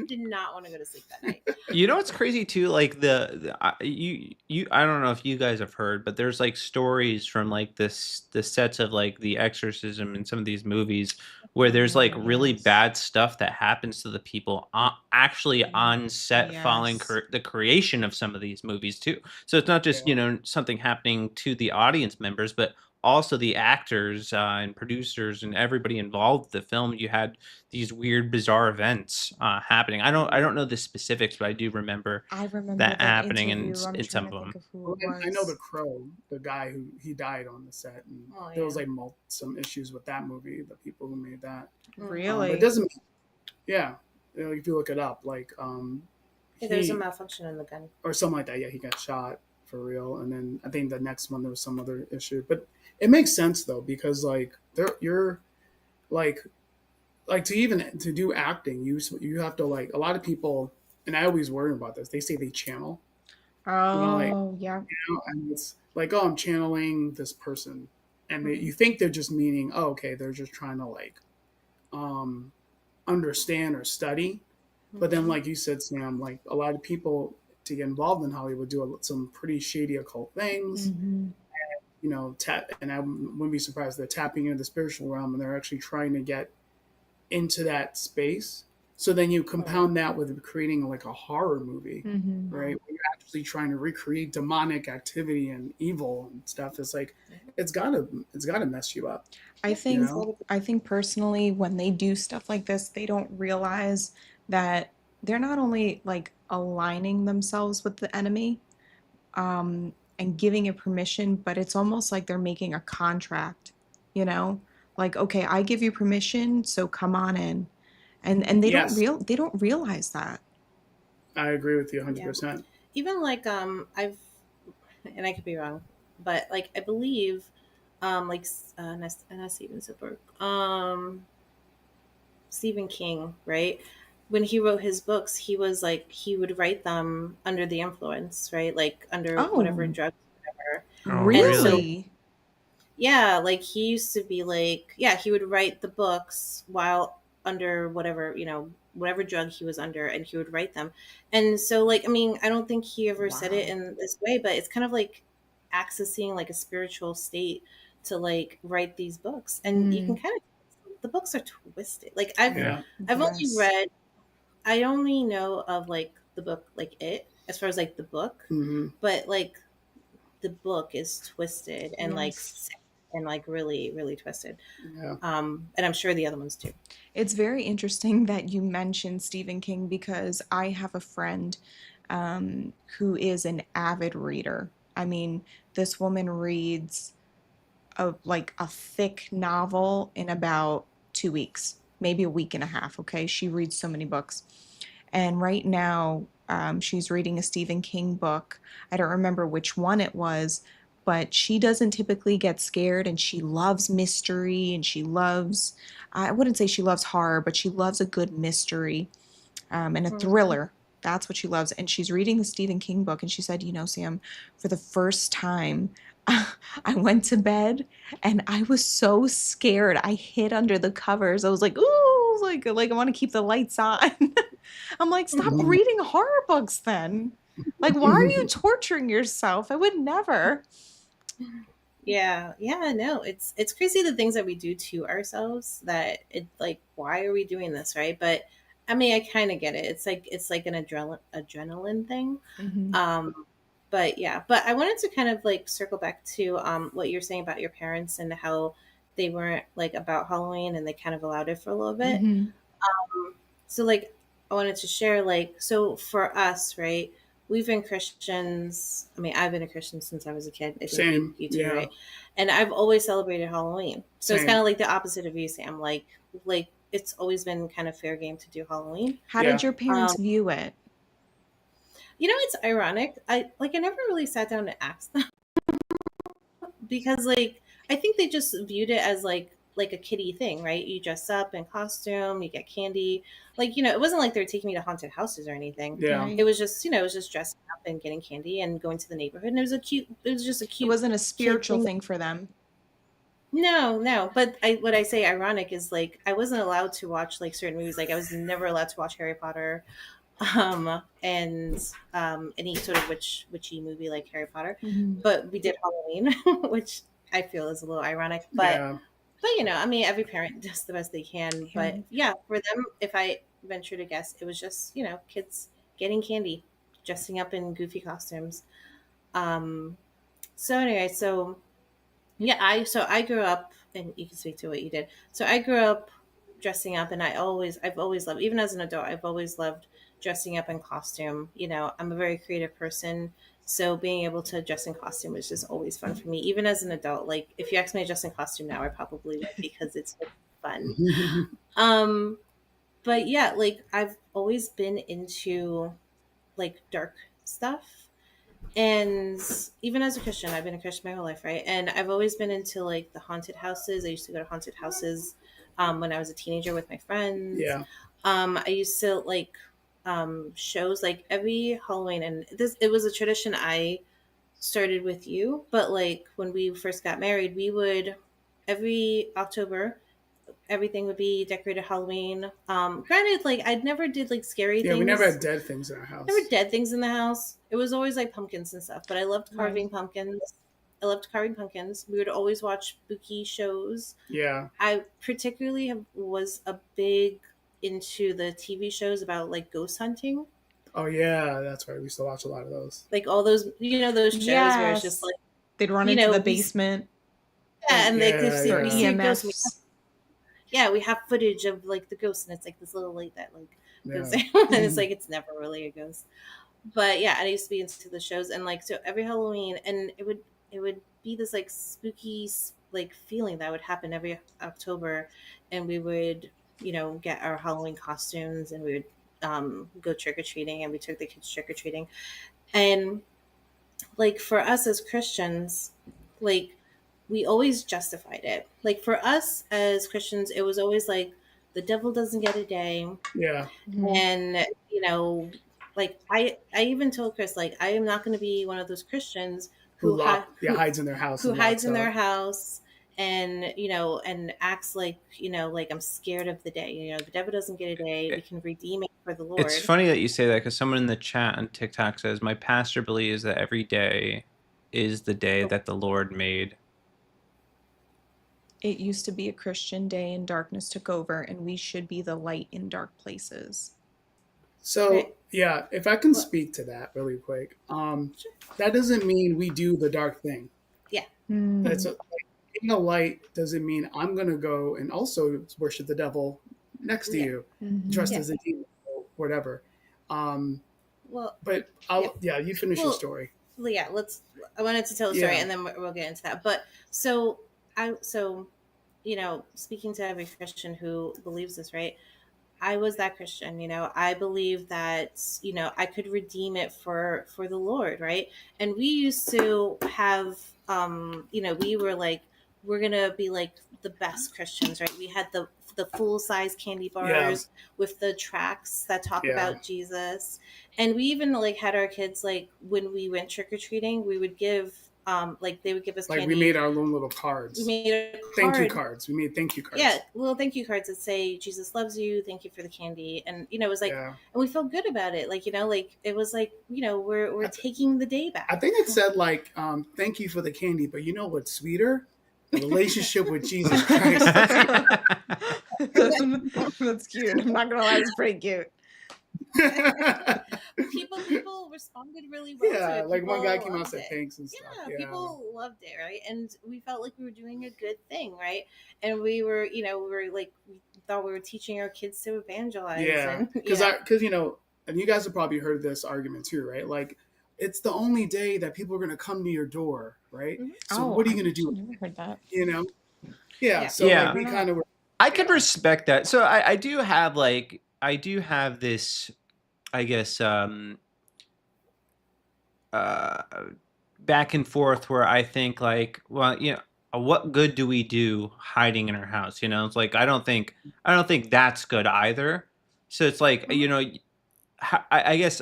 did not want to go to sleep that night. You know what's crazy too? Like I don't know if you guys have heard, but there's like stories from like the sets of like The Exorcism and some of these movies where there's like really bad stuff that happens to the people actually on set following the creation of some of these movies too. So it's not just, you know, something happening to the audience members, but also the actors and producers and everybody involved in the film. You had these weird, bizarre events happening. I don't know the specifics, but I do remember. That happening in some of them. I know The Crow, the guy who he died on the set, and there was like some issues with that movie. The people who made that, really, it doesn't. Yeah, you know, if you look it up, like there's a malfunction in the gun or something like that. Yeah, he got shot for real, and then I think the next one there was some other issue, but it makes sense though, because like you're like to do acting, you have to like, a lot of people, and I always worry about this, they say they channel. And it's like, oh, I'm channeling this person, and you think they're just meaning, oh, okay, they're just trying to like understand or study, but then like you said, Sam, like a lot of people to get involved in Hollywood do some pretty shady occult things. You know, and I wouldn't be surprised they're tapping into the spiritual realm, and they're actually trying to get into that space. So then you compound that with creating like a horror movie, Mm-hmm. right? Where you're actually trying to recreate demonic activity and evil and stuff. It's like it's gotta mess you up, I you think know? I think personally when they do stuff like this, they don't realize that they're not only like aligning themselves with the enemy, and giving it permission, but it's almost like they're making a contract, you know? Like, okay, I give you permission, so come on in. And Yes, they don't realize that. I agree with you Yeah. 100%. Even like I've, and I could be wrong, but like I believe like not Steven Spielberg, Stephen King, right? When he wrote his books, he was like he would write them under the influence, right? Like under whatever Oh, drugs, whatever. Oh, And so really? really? yeah, like he used to be like, yeah, he would write the books while under whatever, whatever drug he was under, and he would write them. And so, like, I mean, I don't think he ever said it Wow. in this way, but it's kind of like accessing like a spiritual state to like write these books. And you can Mm, kind of, the books are twisted. Like, I've only yes. read, I only know of like the book, like it, as far as like the book, Hmm. but like the book is twisted and like Yes. sick and like really really twisted, Yeah. and I'm sure the other ones too. It's very interesting that you mentioned Stephen King because I have a friend who is an avid reader. I mean, this woman reads a thick novel in about 2 weeks, maybe a week and a half. Okay, she reads so many books, and right now she's reading a Stephen King book. I don't remember which one it was, but she doesn't typically get scared, and she loves mystery, and she loves. I wouldn't say she loves horror, but she loves a good mystery and a Mm-hmm. thriller. That's what she loves. And she's reading the Stephen King book. And she said, Sam, for the first time, I went to bed and I was so scared. I hid under the covers. I was like, ooh, like I want to keep the lights on. I'm like, stop Mhm. reading horror books then. Like, why are you torturing yourself? I would never. Yeah, yeah, no, it's crazy the things that we do to ourselves, that it like, why are we doing this, right? But I mean, I kind of get it. It's like an adrenaline thing. Mm-hmm. um but yeah, but I wanted to kind of like circle back to what you're saying about your parents and how they weren't like about Halloween and they kind of allowed it for a little bit. Mm-hmm. So like I wanted to share, like, so for us, right, we've been Christians. I mean, I've been a Christian since I was a kid. I think you, Same. you too, Yeah. right? And I've always celebrated Halloween. So it's kind Same. of like the opposite of you, Sam. Like it's always been kind of fair game to do Halloween. How did Yeah. your parents um view it? it's ironic. I never really sat down to ask them, because like I think they just viewed it as like a kiddie thing, right? You dress up in costume, you get candy. Like, it wasn't like they were taking me to haunted houses or anything. Yeah. It Right. was just, it was just dressing up and getting candy and going to the neighborhood. And it was just a It cute wasn't a kid spiritual thing. thing for them. No, no. But what I say ironic is like I wasn't allowed to watch like certain movies. Like I was never allowed to watch Harry Potter, and any sort of witchy movie like Harry Potter. Mm-hmm. But we did Halloween, which I feel is a little ironic. Yeah. But I mean, every parent does the best they can. But Right. yeah, for them, if I venture to guess, it was just kids getting candy, dressing up in goofy costumes. Um. So anyway, so yeah, I grew up, and you can speak to what you did. So I grew up dressing up, and I've always loved, even as an adult, I've always loved dressing up in costume. I'm a very creative person, so being able to dress in costume was just always fun for me. Even as an adult, like if you ask me to dress in costume now, I probably would, because it's like, fun. Um, but yeah, like I've always been into like dark stuff. And even as a Christian, I've been a Christian my whole life, right? And I've always been into like the haunted houses. I used to go to haunted houses when I was a teenager with my friends. Yeah. I used to like shows like every Halloween, and it was a tradition I started with you. But like when we first got married, we would every October everything would be decorated Halloween. Granted, like I never did like scary Yeah. We never things, had dead things in our never house. dead things in the house. It was always like pumpkins and stuff. But I loved Right. carving pumpkins. I loved carving pumpkins. We would always watch spooky shows. Yeah. I particularly was a big into the TV shows about like ghost hunting. Oh yeah, that's right. We used to watch a lot of those. Like all those, those shows where it's just Yes. like, They'd run into the basement. yeah, and like Yeah, For we see a ghost. EMFs. We have footage of like the ghost, and it's like this little light that like goes yeah. down, and it's like it's never really a ghost. But yeah, I used to be into the shows, and like so every Halloween, and it would be this like spooky like feeling that would happen every October, and we would get our Halloween costumes, and we would go trick or treating, and we took the kids trick or treating, and like for us as Christians, like we always justified it. Like for us as Christians, it was always like the devil doesn't get a day. Yeah. And like I even told Chris, like, I am not going to be one of those Christians who hides in their house, who hides in their house, and and acts like like I'm scared of the day. The devil doesn't get a day. We can redeem it for the Lord. It's funny that you say that, because someone in the chat on TikTok says, my pastor believes that every day is the day that the Lord made. It used to be a Christian day, and darkness took over, and we should be the light in dark places. So Right. yeah, if I can speak to that really quick, that doesn't mean we do the dark thing. Yeah. That's being a light doesn't mean I'm gonna go and also worship the devil next to you, dressed as a demon or whatever. Well, but you finish your story. Well, yeah, I wanted to tell the story, and then we'll get into that. But so speaking to every Christian who believes this, right? I was that Christian, I believe that, I could redeem it for the Lord. Right. And we used to have, we were like, we're going to be like the best Christians, right? We had the full size candy bars with the tracts that talk about Jesus. And we even like had our kids, like when we went trick-or-treating, we would give, like they would give us like candy. We made our own little cards. We made a card. Thank you cards. We made thank you cards. Yeah, little thank you cards that say Jesus loves you, thank you for the candy, and it was like, and we felt good about it. Like like it was like we're taking the day back. I think it said like thank you for the candy, but you know what's sweeter? The relationship with Jesus Christ. That's cute. I'm not gonna lie, it's pretty cute. people responded really well to it. Like one guy came out and said thanks and stuff. People loved it, right? And we felt like we were doing a good thing, right? And we were we thought we were teaching our kids to evangelize. Because and you guys have probably heard this argument too, right? Like, it's the only day that people are going to come to your door, right? So what are you going to do? I never heard that. So like, we kind of were. I could respect that. So I do have this, I guess, back and forth where I think like, well, what good do we do hiding in our house? It's like, I don't think that's good either. So it's like, I guess,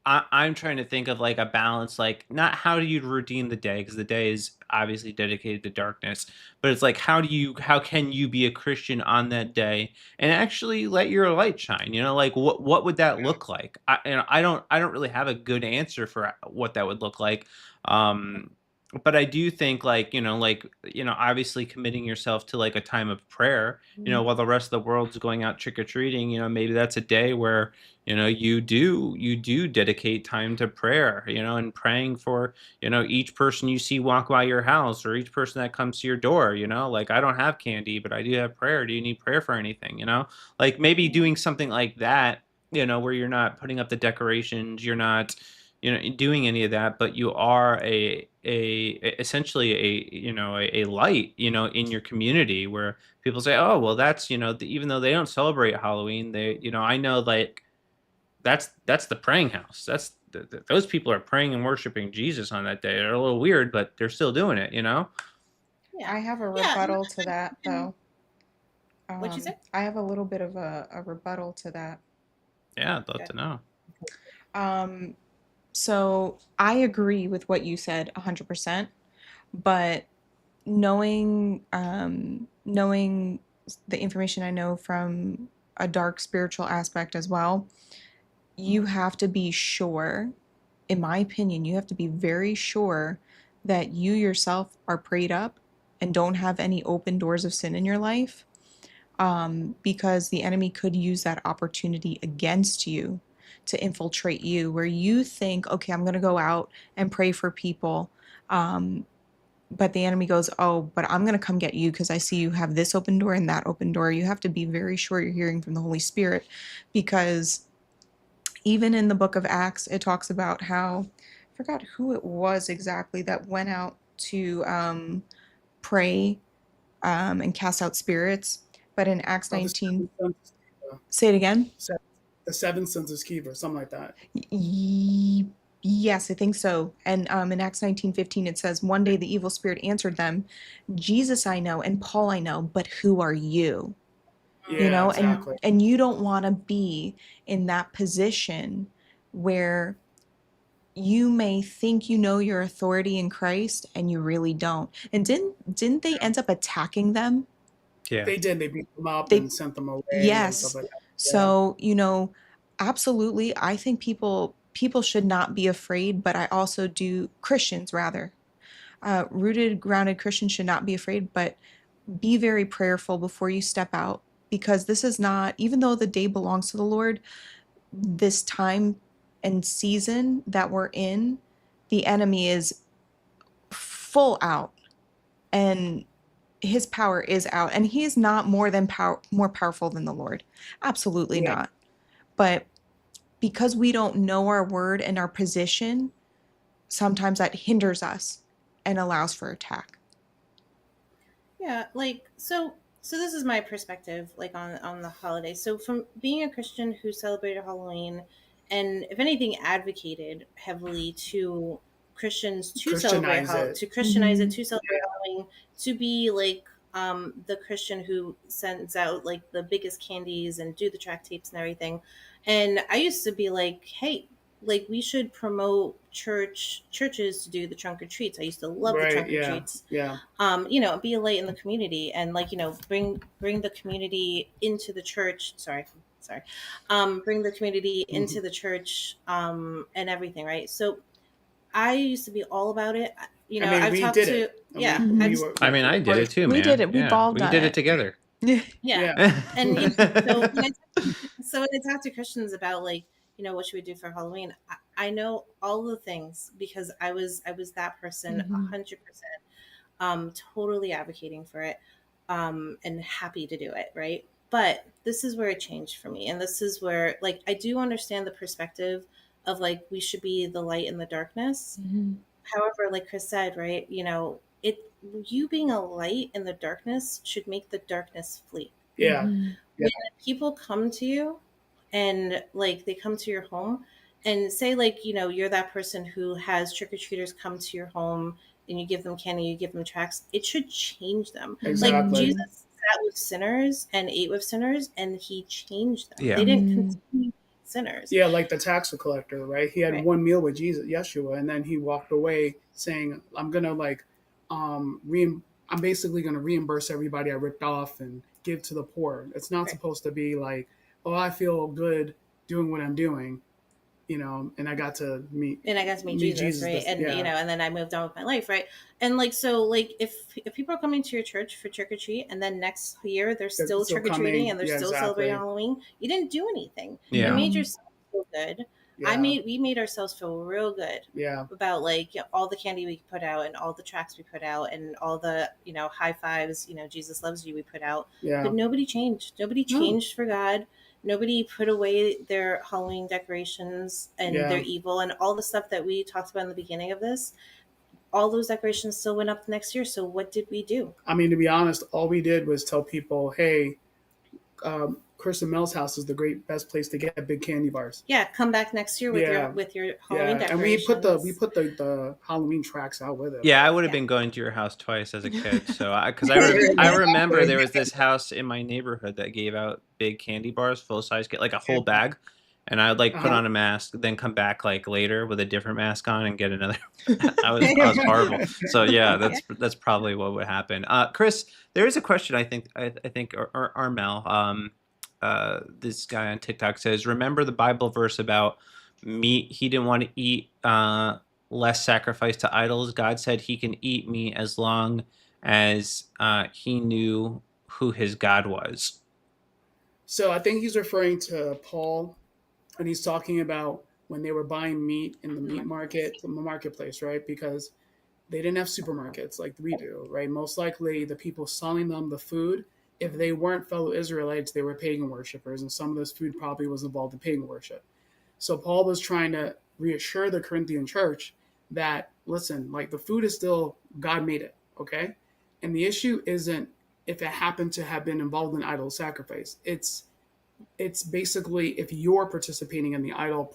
I'm trying to think of like a balance, like not how do you redeem the day, because the day is obviously dedicated to darkness, but it's like how can you be a Christian on that day and actually let your light shine? Like what would that look like? I don't really have a good answer for what that would look like. But I do think like, obviously committing yourself to like a time of prayer, while the rest of the world's going out trick-or-treating, maybe that's a day where, you do dedicate time to prayer, and praying for, each person you see walk by your house, or each person that comes to your door, like I don't have candy, but I do have prayer. Do you need prayer for anything? Like maybe doing something like that, where you're not putting up the decorations, you're not, doing any of that, but you are essentially a light, in your community, where people say, oh, well, that's, even though they don't celebrate Halloween, they, I know like that's the praying house. That's those people are praying and worshiping Jesus on that day. They're a little weird, but they're still doing it, Yeah, I have a rebuttal to that though. What'd you say? I have a little bit of a rebuttal to that. Yeah, I'd love to know. So I agree with what you said 100%, but knowing the information I know from a dark spiritual aspect as well, you have to be sure, in my opinion, you have to be very sure that you yourself are prayed up and don't have any open doors of sin in your life. because the enemy could use that opportunity against you to infiltrate you, where you think, okay, I'm going to go out and pray for people. But the enemy goes, oh, but I'm going to come get you because I see you have this open door and that open door. You have to be very sure you're hearing from the Holy Spirit, because even in the book of Acts, it talks about how, I forgot who it was exactly that went out to pray and cast out spirits. But in Acts 19, say it again. The seven sons of Sceva, something like that. Yes, I think so. And in Acts 19:15, it says, one day the evil spirit answered them, Jesus I know and Paul I know, but who are you? Yeah, you know, exactly. and you don't want to be in that position where you may think you know your authority in Christ and you really don't. And didn't they end up attacking them? Yeah. They did. They beat them up and sent them away and stuff Yes. like that. Yeah. So, absolutely, I think people should not be afraid, but I also do, Christians rather, rooted, grounded Christians should not be afraid, but be very prayerful before you step out, because this is not, even though the day belongs to the Lord, this time and season that we're in, the enemy is full out and his power is out, and he is not more powerful than the Lord. Absolutely not. But because we don't know our word and our position, sometimes that hinders us and allows for attack. Yeah, so this is my perspective, on the holiday. So from being a Christian who celebrated Halloween, and if anything, advocated heavily to Christians to celebrate to Christianize it, to celebrate Halloween, to be the Christian who sends out the biggest candies and do the track tapes and everything. And I used to be like, hey, we should promote churches to do the trunk or treats. I used to love the trunk or treats. Yeah. Be a light in the community, and bring the community into the church. Sorry. Bring the community into the church, and everything, right? So I used to be all about it. I've talked to I did it too, man. We did it. We've all we done did it. it together. Yeah. And so when I talk to Christians about what should we do for Halloween, I know all the things because I was that person 100%, totally advocating for it, and happy to do it, right? But this is where it changed for me, and this is where I do understand the perspective of we should be the light in the darkness. However, like Chris said, right, you being a light in the darkness should make the darkness flee. Yeah. When people come to you and they come to your home and say you're that person who has trick-or-treaters come to your home and you give them candy, you give them tracts, it should change them. Exactly. Jesus sat with sinners and ate with sinners, and he changed them. Yeah. They didn't continue sinners. Yeah, like the tax collector, right? He had one meal with Yeshua, and then he walked away saying, I'm gonna I'm basically gonna reimburse everybody I ripped off and give to the poor. It's not supposed to be like, oh, I feel good doing what I'm doing, and I got to meet Jesus, right? And and then I moved on with my life, right? And if people are coming to your church for trick or treat, and then next year they're still trick or treating and they're still celebrating Halloween, you didn't do anything. Yeah. You made yourself feel good. Yeah. We made ourselves feel real good. Yeah. About all the candy we put out and all the tracks we put out and all the high fives, Jesus loves you we put out. Yeah. But nobody changed. Nobody changed for God. Nobody put away their Halloween decorations and their evil and all the stuff that we talked about in the beginning of this. All those decorations still went up the next year. So what did we do? I mean, to be honest, all we did was tell people, hey, Chris and Mel's house is the best place to get big candy bars. Yeah, come back next year with your Halloween decorations. And we put the Halloween tracks out with it. Yeah, I would have been going to your house twice as a kid. So I remember there was this house in my neighborhood that gave out big candy bars, full size, like a whole bag. And I would put on a mask, then come back later with a different mask on and get another. I was horrible. So yeah, that's probably what would happen. Chris, there is a question I think or Mel, this guy on TikTok says, remember the Bible verse about meat he didn't want to eat, less sacrifice to idols. God said he can eat meat as long as he knew who his God was. So I think he's referring to Paul, and he's talking about when they were buying meat in the meat market, the marketplace, right? Because they didn't have supermarkets like we do, right? Most likely the people selling them the food, if they weren't fellow Israelites, they were pagan worshippers, and some of this food probably was involved in pagan worship. So Paul was trying to reassure the Corinthian church that, listen, like the food is still, God made it, okay? And the issue isn't if it happened to have been involved in idol sacrifice. It's basically if you're participating in the idol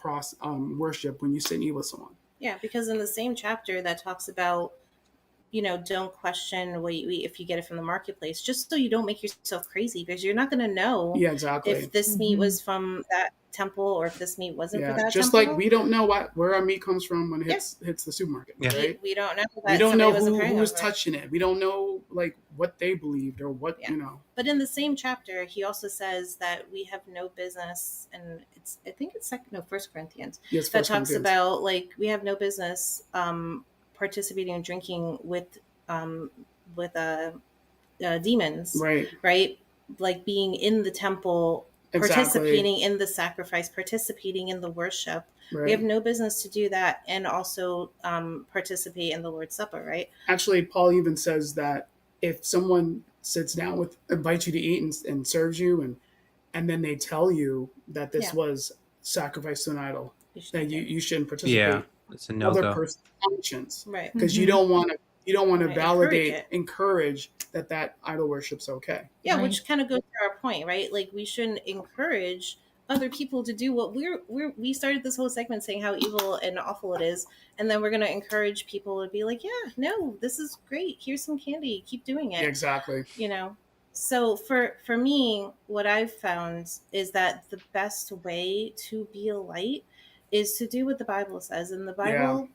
worship when you sit and eat with someone. Yeah, because in the same chapter that talks about, don't question what you eat if you get it from the marketplace, just so you don't make yourself crazy, because you're not going to know if this meat was from that temple or if this meat wasn't for that just temple. Like we don't know where our meat comes from when it hits the supermarket, right? We don't know that. We don't know who's touching it. We don't know like what they believed or what, But in the same chapter, he also says that we have no business, and I think it's First Corinthians, that talks about like we have no business participating and drinking with demons, right? Like being in the temple, participating in the sacrifice, participating in the worship. We have no business to do that, and also participate in the Lord's Supper, right? Actually, Paul even says that if someone sits down invites you to eat and serves you, and then they tell you that this was sacrificed to an idol, that you shouldn't participate. Yeah, it's a no-go. Other person's conscience, right? Because you don't want to validate, encourage that idol worship's okay. Yeah, which kind of goes to our point, right? Like we shouldn't encourage other people to do what we started this whole segment saying how evil and awful it is, and then we're going to encourage people to be like, yeah, no, this is great, here's some candy, keep doing it. Exactly. So for me, what I've found is that the best way to be a light is to do what the Bible says, and the Bible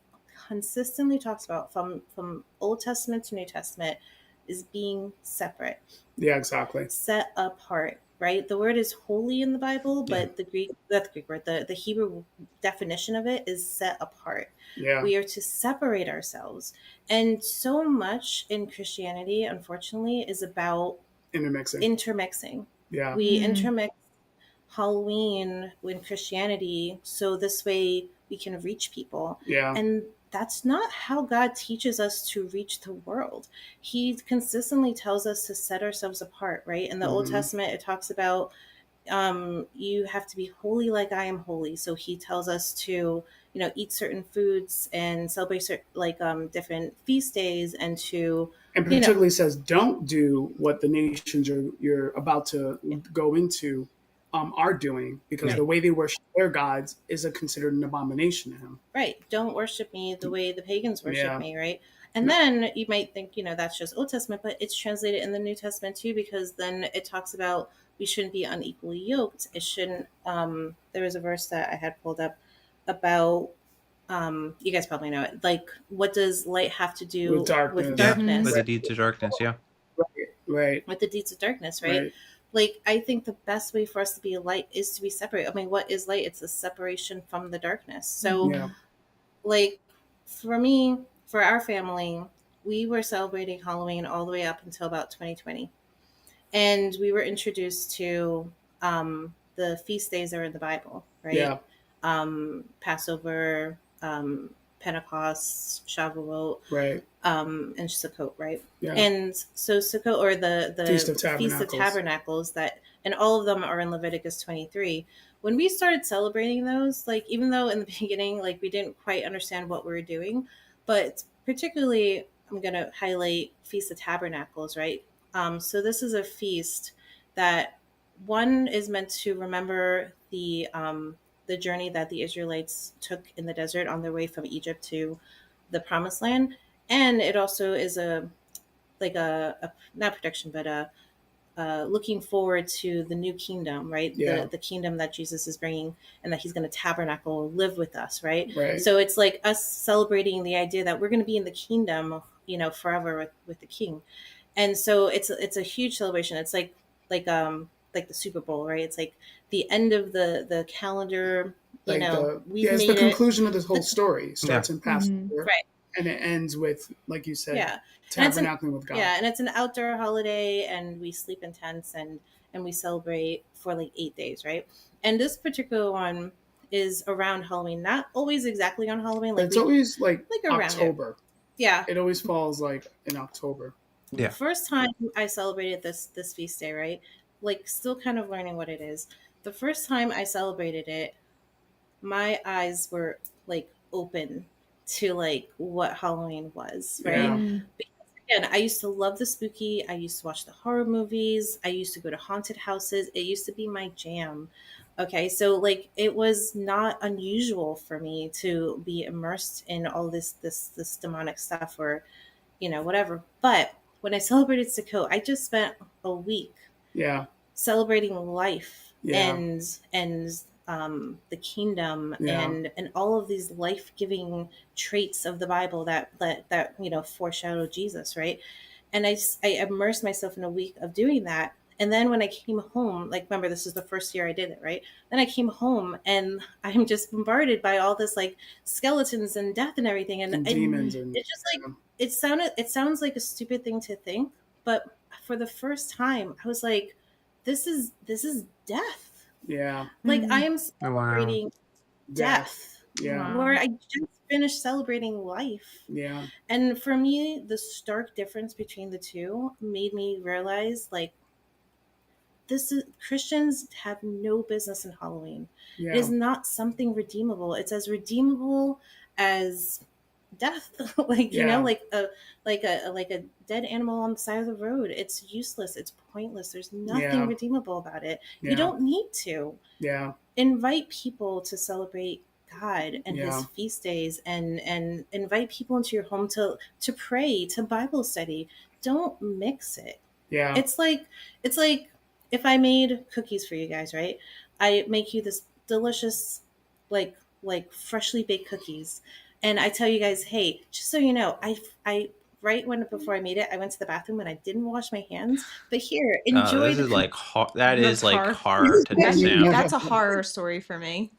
consistently talks about from Old Testament to New Testament is being separate. Yeah, exactly. Set apart, right? The word is holy in the Bible, but the Greek word, the Hebrew definition of it is set apart. Yeah. We are to separate ourselves. And so much in Christianity, unfortunately, is about intermixing. Yeah. We intermix Halloween with Christianity, so this way we can reach people. Yeah. And that's not how God teaches us to reach the world. He consistently tells us to set ourselves apart, right? In the Old Testament, it talks about you have to be holy like I am holy. So he tells us to, eat certain foods and celebrate different feast days, and particularly says don't do what the nations you're about to go into are doing, because the way they worship their gods is considered an abomination to him. Right. Don't worship me the way the pagans worship me, right? And then you might think, that's just Old Testament, but it's translated in the New Testament too, because then it talks about we shouldn't be unequally yoked. It shouldn't, there was a verse that I had pulled up about, you guys probably know it, like, what does light have to do with darkness? Yeah, with the deeds of darkness, yeah. Right. With the deeds of darkness, right? Like, I think the best way for us to be a light is to be separate. I mean, what is light? It's a separation from the darkness. So, like, for me, for our family, we were celebrating Halloween all the way up until about 2020. And we were introduced to the feast days that are in the Bible, right? Yeah. Passover, Pentecost, Shavuot, right, and Sukkot, right? Yeah. And so Sukkot, or the Feast of Tabernacles, and all of them are in Leviticus 23. When we started celebrating those, like, even though in the beginning, like, we didn't quite understand what we were doing, but particularly, I'm going to highlight Feast of Tabernacles, right? So this is a feast that one is meant to remember the journey that the Israelites took in the desert on their way from Egypt to the Promised Land, and it also is a not prediction, but looking forward to the new kingdom, right? Yeah. The kingdom that Jesus is bringing, and that he's going to tabernacle, live with us, right? Right. So it's like us celebrating the idea that we're going to be in the kingdom, forever with the King, and so it's a huge celebration. It's like the Super Bowl, right? It's like the end of the calendar. It's the conclusion of this whole story. It starts in Passover, right, and it ends with, like you said, yeah, tabernacling with God. Yeah, and it's an outdoor holiday, and we sleep in tents, and and we celebrate for like 8 days, right? And this particular one is around Halloween, not always exactly on Halloween, But it's always like around it. October. Yeah, it always falls like in October. Yeah. The first time I celebrated this feast day, right? Like still kind of learning what it is. The first time I celebrated it, my eyes were like open to like what Halloween was, right? Yeah. Because again, I used to love the spooky. I used to watch the horror movies. I used to go to haunted houses. It used to be my jam. Okay, so like it was not unusual for me to be immersed in all this demonic stuff or whatever. But when I celebrated Sukkot, I just spent a week Yeah. celebrating life Yeah. and the kingdom Yeah. and all of these life-giving traits of the Bible that foreshadow Jesus, right? And I immersed myself in a week of doing that. And then when I came home, like remember this is the first year I did it, right? Then I came home and I'm just bombarded by all this like skeletons and death and everything, and demons, and it's just like it sounds like a stupid thing to think, but for the first time I was like, this is death. Yeah. Like I am celebrating death. Yeah. Where I just finished celebrating life. Yeah. And for me, the stark difference between the two made me realize like Christians have no business in Halloween. Yeah. It is not something redeemable. It's as redeemable as death. Like like a dead animal on the side of the road. It's useless. It's pointless. There's nothing redeemable about it. You don't need to. Yeah. Invite people to celebrate God and his feast days, and invite people into your home to pray, to Bible study. Don't mix it. Yeah. It's like if I made cookies for you guys, right? I make you this delicious like freshly baked cookies, and I tell you guys, hey, just so you know, I right when before I made it, I went to the bathroom and I didn't wash my hands. But here, enjoy. This is like that is like hard to discern. That's a horror story for me.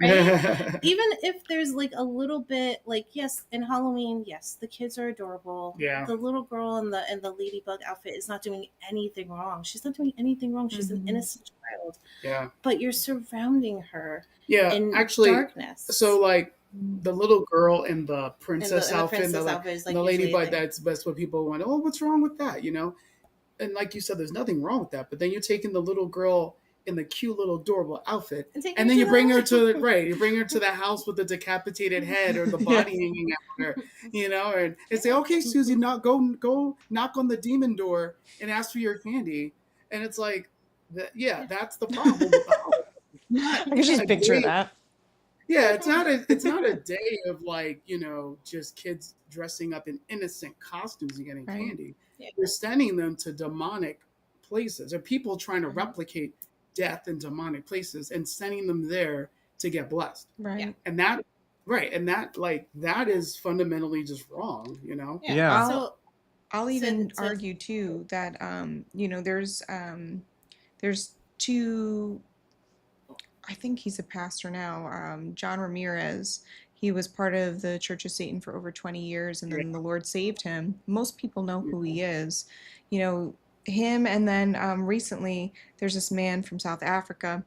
Right? Even if there's like a little bit like, yes, in Halloween, yes, the kids are adorable. Yeah. The little girl in the ladybug outfit is not doing anything wrong. She's not doing anything wrong. She's an innocent child. Yeah. But you're surrounding her in actually, darkness. So like the little girl in the princess outfit, the ladybug, that's what people want. Oh, what's wrong with that? And like you said, there's nothing wrong with that. But then you're taking the little girl in the cute little adorable outfit, and then you bring her to the house with the decapitated head or the body hanging out her, and say, okay, Susie, go knock on the demon door and ask for your candy. And it's like, that's the problem with the holiday. I can just picture that. Yeah, it's not a day of like, just kids dressing up in innocent costumes and getting candy. Yeah. You're sending them to demonic places, or people trying to replicate death in demonic places and sending them there to get blessed. Right. And that is fundamentally just wrong, Yeah. I'll even argue too that there's two, I think he's a pastor now, John Ramirez. He was part of the Church of Satan for over 20 years, and then the Lord saved him. Most people know who he is. Him, and then recently there's this man from South Africa,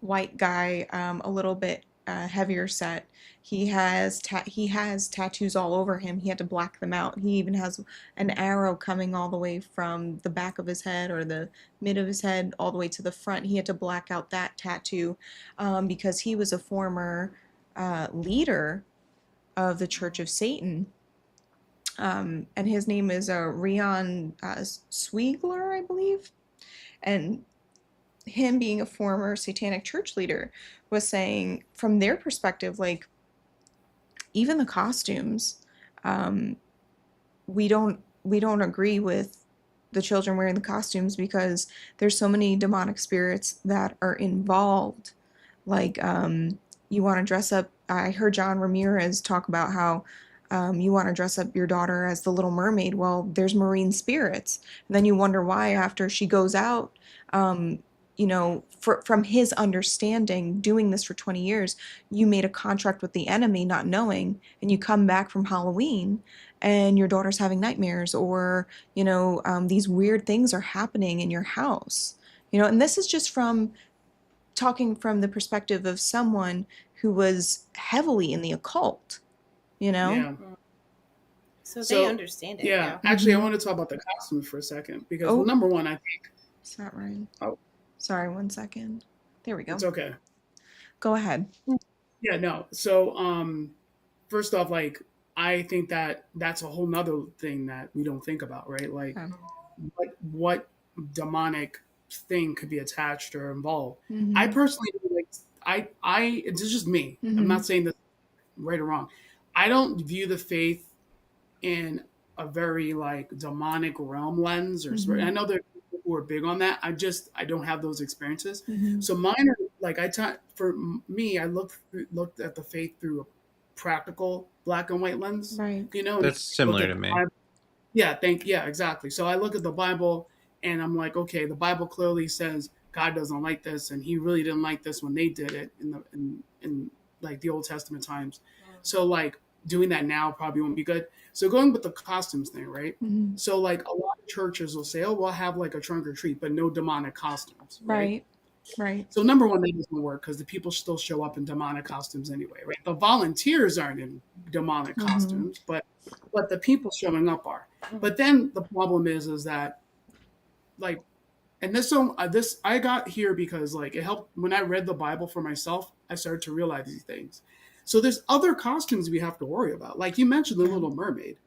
white guy, a little bit heavier set. He has tattoos all over him. He had to black them out. He even has an arrow coming all the way from the back of his head or the mid of his head all the way to the front. He had to black out that tattoo because he was a former leader of the Church of Satan. And his name is Rion Swiegler, I believe. And him being a former satanic church leader was saying, from their perspective, like, even the costumes, we don't agree with the children wearing the costumes because there's so many demonic spirits that are involved. Like, you want to dress up. I heard John Ramirez talk about how you want to dress up your daughter as the Little Mermaid. Well, there's marine spirits. And then you wonder why after she goes out, you know, from his understanding, doing this for 20 years, you made a contract with the enemy not knowing, and you come back from Halloween and your daughter's having nightmares, or, you know, these weird things are happening in your house. You know, and this is just from talking from the perspective of someone who was heavily in the occult, you know? Yeah. So they understand it. Yeah. Actually, I want to talk about the costumes for a second because, well, number one, I think. It's not right. Oh. Sorry, 1 second. There we go. It's okay. Go ahead. Yeah, no. So, first off, like, I think that that's a whole nother thing that we don't think about, right? Like, what demonic thing could be attached or involved. Mm-hmm. I personally, like, it's just me. Mm-hmm. I'm not saying this right or wrong. I don't view the faith in a very like demonic realm lens or Mm-hmm. I know there are people who are big on that. I don't have those experiences. Mm-hmm. So mine are like for me, I looked at the faith through a practical black and white lens. Right. You know, That's similar to me. Yeah, exactly. So I look at the Bible and I'm like, okay, the Bible clearly says God doesn't like this, and He really didn't like this when they did it in like the Old Testament times. So like doing that now probably won't be good. So going with the costumes thing, right? Mm-hmm. So like a lot of churches will say, oh, we'll have like a trunk or treat, but no demonic costumes. Right. So number one, that doesn't work because the people still show up in demonic costumes anyway, right? The volunteers aren't in demonic costumes, but the people showing up are. But then the problem is that like, and this I got here because like it helped when I read the Bible for myself. I started to realize these things. So there's other costumes we have to worry about. Like you mentioned, the Little Mermaid,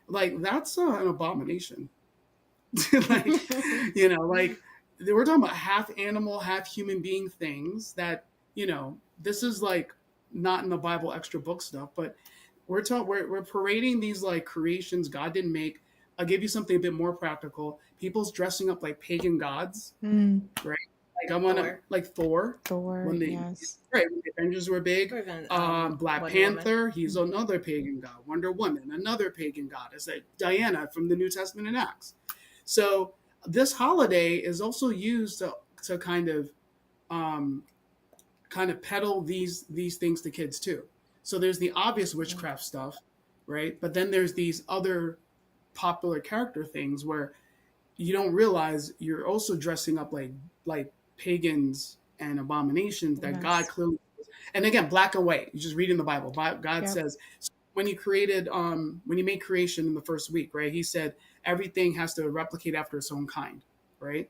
like that's an abomination. Like, you know, like we're talking about half animal, half human being things that, you know, this is like not in the Bible extra book stuff, but we're parading these like creations God didn't make. I'll give you something a bit more practical. People's dressing up like pagan gods, right? Like I want to like Thor. When the when the Avengers were big. Black Panther, he's another pagan god. Wonder Woman, another pagan goddess. Like Diana from the New Testament and Acts. So this holiday is also used to kind of peddle these things to kids too. So there's the obvious witchcraft stuff, right? But then there's these other popular character things where you don't realize you're also dressing up like pagans and abominations that God clearly. And again, black and white. You just read in the Bible. God says when He created, when He made creation in the first week, right? He said everything has to replicate after its own kind, right?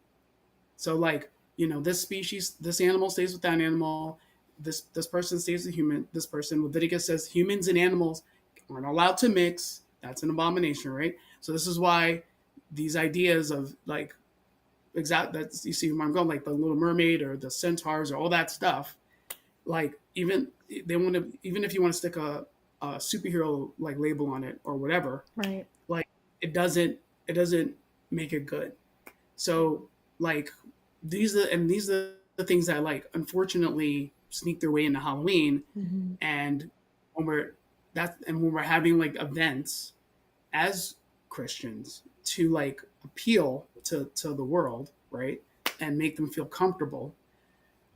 So like, you know, this species, this animal stays with that animal. This person stays with human. This person. Leviticus says humans and animals aren't allowed to mix. That's an abomination, right? So this is why these ideas of like that's you see where I'm going, like the Little Mermaid or the centaurs or all that stuff. Like even if you want to stick a superhero like label on it or whatever, right? Like it doesn't make it good. So like these are the things that like unfortunately sneak their way into Halloween, and when we're having like events as Christians to like appeal to the world, right, and make them feel comfortable,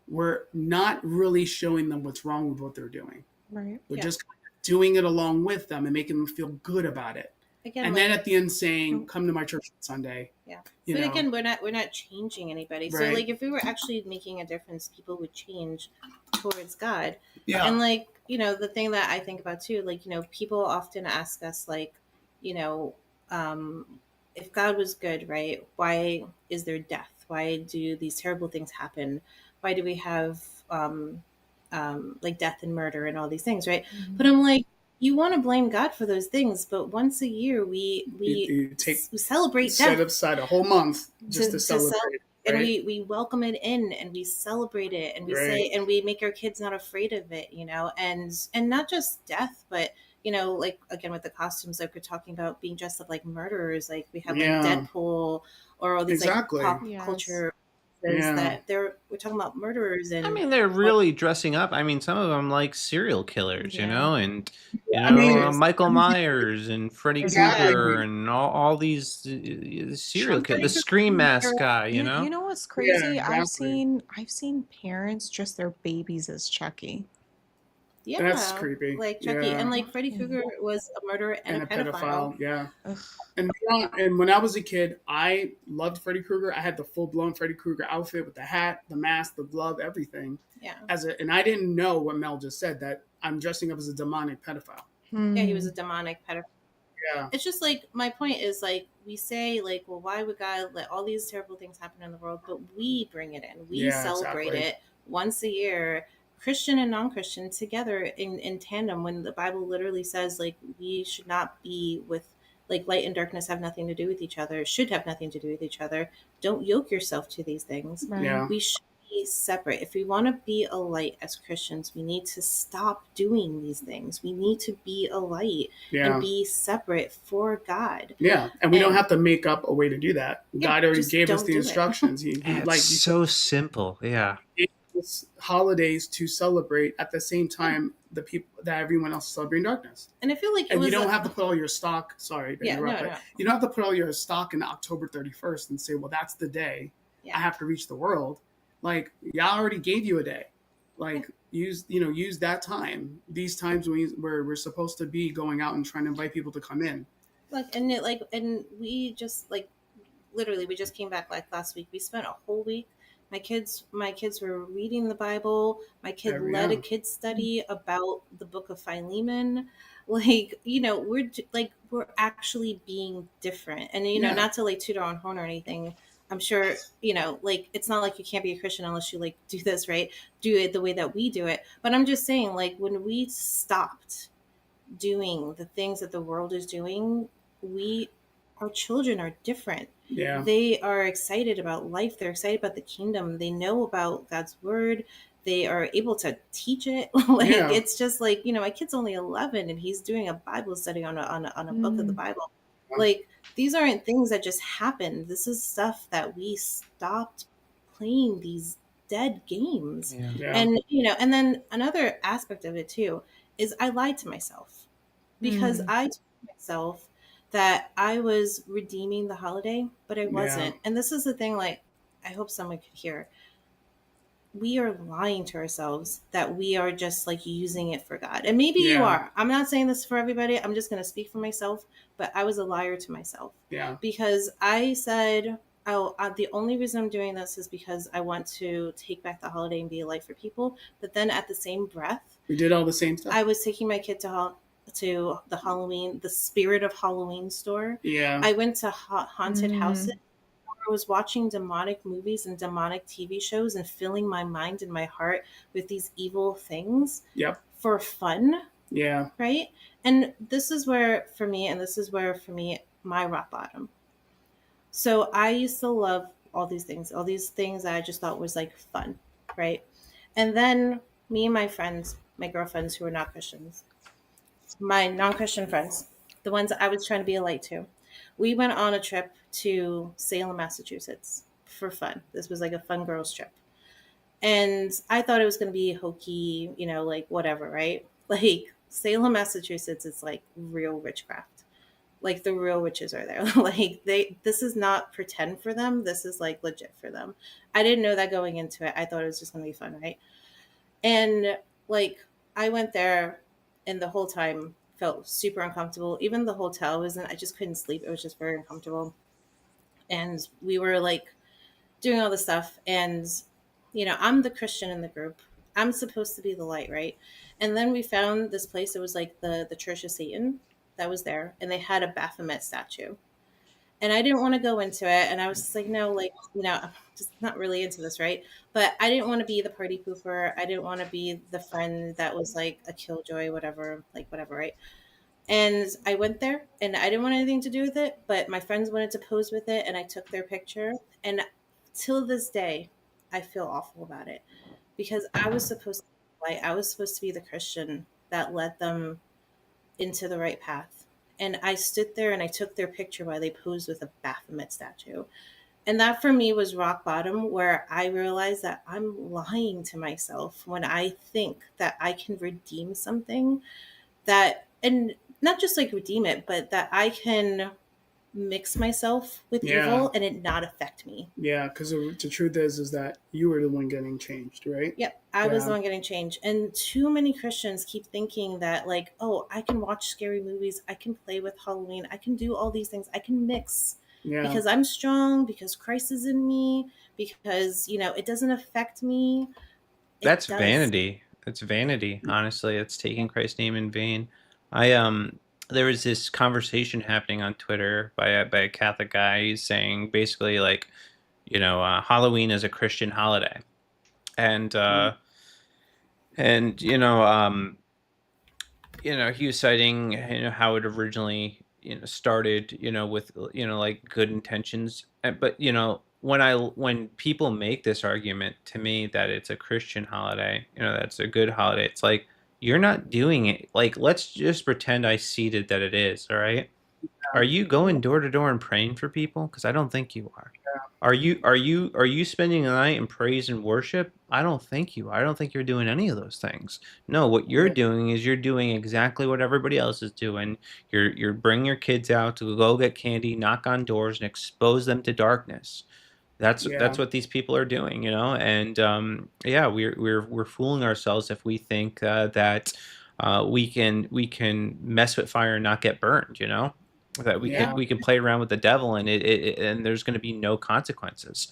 we're not really showing them what's wrong with what they're doing. Right. We're just doing it along with them and making them feel good about it. Again, and then at the end saying, "Come to my church on Sunday." Yeah. But again, we're not changing anybody. Right. So like if we were actually making a difference, people would change towards God. Yeah. And like, you know, the thing that I think about too, like, you know, people often ask us like, you know, if God was good, right? Why is there death? Why do these terrible things happen? Why do we have like death and murder and all these things, right? But I'm like, you want to blame God for those things, but once a year we celebrate death. Set aside a whole month just to celebrate. Right? And we welcome it in and we celebrate it and we say and we make our kids not afraid of it, you know, and not just death, but you know, like again with the costumes, like we're talking about being dressed up like murderers, like we have like Deadpool or all these like pop culture because that we're talking about murderers I and mean, they're really dressing up. I mean, some of them like serial killers, you Yeah. know, and I mean, Michael Myers and Freddy Krueger exactly. and all these serial killers, Freddy the Scream Mask guy, you You know. know what's Yeah, crazy? exactly. I've seen parents dress their babies as Chucky. That's yeah, creepy. like Chucky and Yeah, like Freddy Yeah. Krueger was a murderer and and a a pedophile. pedophile. Yeah. Ugh. And when I was a kid, I loved Freddy Krueger. I had the full blown Freddy Krueger outfit with the hat, the mask, the glove, everything. Yeah, And I didn't know what Mel just said, that I'm dressing up as a demonic pedophile. yeah, he was Hmm. a demonic pedophile. Yeah, It's just like my point is like we say like, well, why would God let all these terrible things happen in the world? But we bring it in. We yeah, celebrate exactly. it once a year, Christian and non-Christian together in tandem. When the Bible literally says like we should not be with like light and darkness have nothing to do with each other. Should have nothing to do with each other. Don't yoke yourself to these things. Right. Yeah, We should be separate. If we want to be a light as Christians, we need to stop doing these things. We need to be a light and yeah, be separate for God. yeah. And we don't And have to make up a way to do that. yeah, God already just gave us don't the do it. instructions. He It's like you said, so simple. Yeah. gave us holidays to celebrate at the same Yeah. time the people that everyone else is celebrating darkness. And I feel like it And you was don't have to put all your stock. Sorry to yeah, interrupt, no, but no. you don't have to put all your stock in October 31st and say, "Well, that's the day I Yeah. have to reach the world." Like, y'all already gave you a day. Like, use that time. These times where we're supposed to be going out and trying to invite people to come in. And we just like literally we just came back like last week. We spent a whole week. My kids were reading the Bible. My kid led a Yeah, kids study about the book of Philemon. Like, we're actually being different. And yeah, not to like toot our own horn or anything. I'm sure, like it's not like you can't be a Christian unless you like do this, right? Do it the way that we do it. But I'm just saying, like, when we stopped doing the things that the world is doing, we our children are different. yeah, They are excited about life, they're excited about the kingdom, they know about God's word, they are able to teach it. Like yeah, it's just like, my kid's only 11 and he's doing a Bible study on a book of the Bible. Like these aren't things that just happened. This is stuff that we stopped playing these dead games. Yeah. yeah, And then another aspect of it too is I lied to myself because Hmm. I told myself that I was redeeming the holiday, but I yeah, wasn't. And this is the thing, like, I hope someone could hear. We are lying to ourselves that we are just like using it for God. And maybe you yeah, are. I'm not saying this for everybody. I'm just going to speak for myself, but I was a liar to myself yeah. because I said, oh, the only reason I'm doing this is because I want to take back the holiday and be a light for people. But then at the same breath, We did all the same stuff. I was taking my kid to the Spirit of Halloween store. Yeah, I went to haunted houses. Hmm. I was watching demonic movies and demonic TV shows and filling my mind and my heart with these evil things yep, for fun, yeah, right? And this is where for me my rock bottom. So I used to love all these things that I just thought was like fun, right? And then me and my friends, my girlfriends who were not Christians, my non-Christian friends, the ones I was trying to be a light to, we went on a trip to Salem, Massachusetts for fun. This was like a fun girls trip. And I thought it was going to be hokey, like whatever, right? Like Salem, Massachusetts is like real witchcraft. Like the real witches are there. Like this is not pretend for them. This is like legit for them. I didn't know that going into it. I thought it was just going to be fun, right? And like I went there and the whole time felt super uncomfortable. Even the hotel wasn't, I just couldn't sleep. It was just very uncomfortable. And we were like doing all this stuff. And, I'm the Christian in the group. I'm supposed to be the light, right? And then we found this place that was like the Church of Satan that was there. And they had a Baphomet statue. And I didn't want to go into it. And I was just like, no, like, I'm just not really into this, right? But I didn't want to be the party pooper. I didn't want to be the friend that was like a killjoy, whatever, like whatever, right? And I went there and I didn't want anything to do with it, but my friends wanted to pose with it and I took their picture. And till this day, I feel awful about it because I was supposed to be the Christian that led them into the right path. And I stood there and I took their picture while they posed with a Baphomet statue. And that for me was rock bottom, where I realized that I'm lying to myself when I think that I can redeem something, that, and not just like redeem it, but that I can mix myself with Yeah. evil and it not affect me. Yeah, because the truth is that you were the one getting changed, right? Yep, I was the Yeah. one getting changed. And too many Christians keep thinking that, like, oh, I can watch scary movies, I can play with Halloween, I can do all these things, I can mix Yeah. because I'm strong, because Christ is in me, because, it doesn't affect me. It That's does. vanity. It's vanity, honestly. It's taking Christ's name in vain. I there was this conversation happening on Twitter by a Catholic guy. He's saying basically like, Halloween is a Christian holiday. And and he was citing how it originally started with like good intentions. But when people make this argument to me that it's a Christian holiday, that's a good holiday, it's like you're not doing it. Like, let's just pretend I seeded that it is. All right, are you going door to door and praying for people? Because I don't think you are. Are you spending the night in praise and worship? I don't think you are. I don't think you're doing any of those things. No, what you're Yeah. doing is you're doing exactly what everybody else is doing. You're bringing your kids out to go get candy, knock on doors, and expose them to darkness. That's Yeah. that's what these people are doing, and yeah, we're fooling ourselves if we think that we can mess with fire and not get burned, that we can Yeah. we can play around with the devil and and there's going to be no consequences.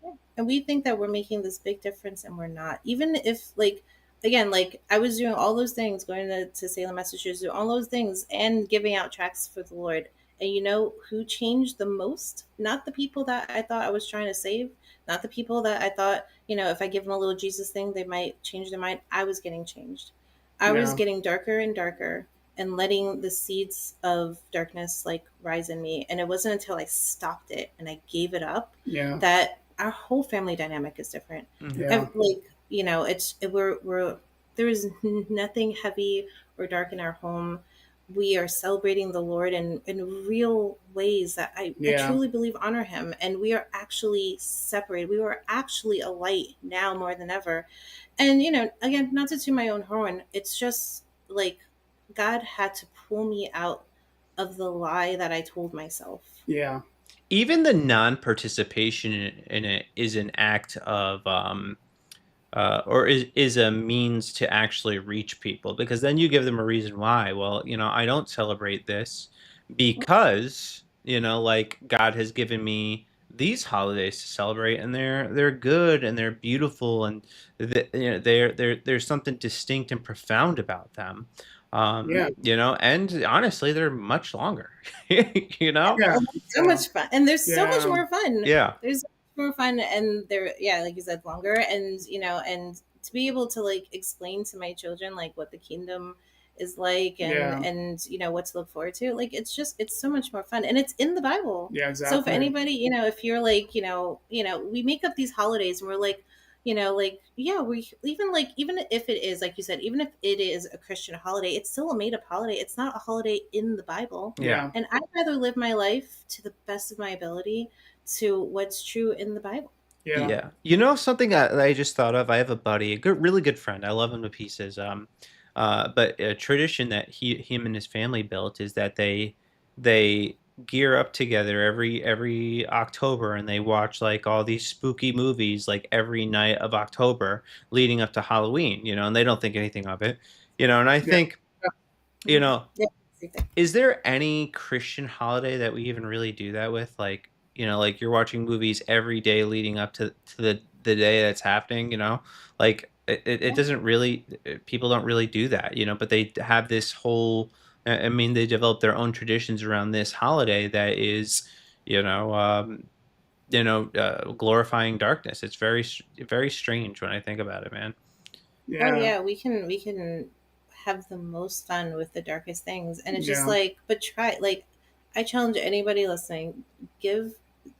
Yeah. And we think that we're making this big difference and we're not. Even if, like, again, like I was doing all those things, going to Salem, Massachusetts, doing all those things and giving out tracts for the Lord. And you know who changed the most? Not the people that I thought I was trying to save, not the people that I thought, if I give them a little Jesus thing, they might change their mind. I was getting changed. I was Yeah. getting darker and darker and letting the seeds of darkness like rise in me. And it wasn't until I stopped it and I gave it up Yeah. that our whole family dynamic is different. Yeah. Like, we're there is nothing heavy or dark in our home. We are celebrating the Lord in real ways that I Yeah. truly believe honor him. And we are actually separated. We are actually a light now more than ever. And, again, not to toot my own horn, it's just like God had to pull me out of the lie that I told myself. Yeah. Even the non-participation in it is an act of or is a means to actually reach people, because then you give them a reason why. Well, I don't celebrate this because like God has given me these holidays to celebrate, and they're good and they're beautiful, and there's something distinct and profound about them. Yeah. And honestly, they're much longer. you know Yeah. So much fun, and there's so much Yeah. more fun. yeah There's so much more fun, and they're, yeah, like you said, longer. And and to be able to like explain to my children like what the kingdom is like, and Yeah. what to look forward to, like it's so much more fun, and it's in the Bible. Yeah. So if Exactly. anybody, if you're like, we make up these holidays and we're like, like, yeah, we even like, even if it is like you said, even if it is a Christian holiday, it's still a made up holiday. It's not a holiday in the Bible. yeah Yeah. And I'd rather live my life to the best of my ability to what's true in the Bible. Yeah. Yeah. Something that I just thought of. I have a buddy, a good, really good friend. I love him to pieces. But a tradition that him and his family built is that they gear up together every October, and they watch like all these spooky movies like every night of October leading up to Halloween. And they don't think anything of it. And I Yeah. think, you know, Yeah. is there any Christian holiday that we even really do that with? Like, like you're watching movies every day leading up to the day that's happening, Like it doesn't really, people don't really do that, but they have this whole, I mean, they develop their own traditions around this holiday that is, you know, um, glorifying darkness. It's very strange when I think about it, man. Oh Yeah. yeah, we can have the most fun with the darkest things, and it's just Yeah. like, but try, like, I challenge anybody listening, give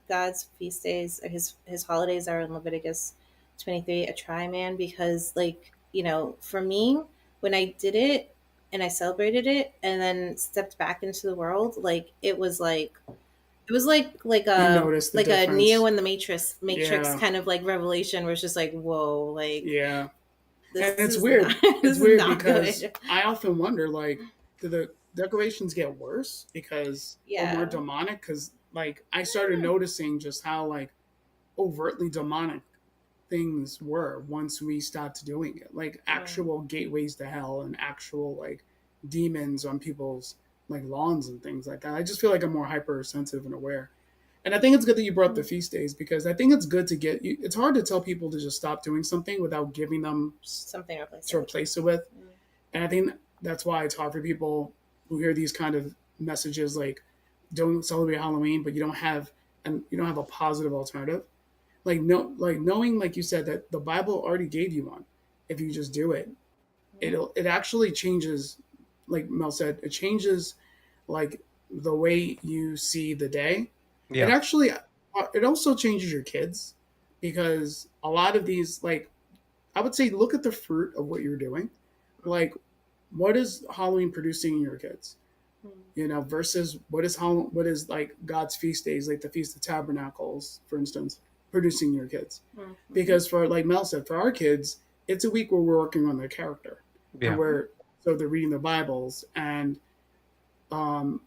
God's feast days or his holidays are in Leviticus 23 a try, man, because like, for me, when I did it and I celebrated it and then stepped back into the world, like It was like You notice the like a difference. Neo and the Matrix Yeah. kind of like revelation, where it's just like, whoa, like Yeah. this And it's is weird. not, It's this is weird not because good. I often wonder, like, do the decorations get worse because or more Yeah. demonic? Because like I started noticing just how like overtly demonic things were once we stopped doing it, like actual gateways to hell and actual like demons on people's like lawns and things like that. I just feel like I'm more hypersensitive and aware. And I think it's good that you brought up the feast days, because I think it's good to get you. It's hard to tell people to just stop doing something without giving them something to replace it with. And I think that's why it's hard for people who hear these kind of messages like don't celebrate Halloween, but you don't have a positive alternative. Like no, like knowing, like you said, that the Bible already gave you one. If you just do it, it actually changes. Like Mel said, it changes like the way you see the day. It Yeah. actually it also changes your kids, because a lot of these, like, I would say, look at the fruit of what you're doing. Like, what is Halloween producing in your kids? You know, versus what is like God's feast days, like the Feast of Tabernacles, for instance, producing your kids. Because for, like Mel said, for our kids, it's a week where we're working on their character, and Yeah. they're reading their Bibles, and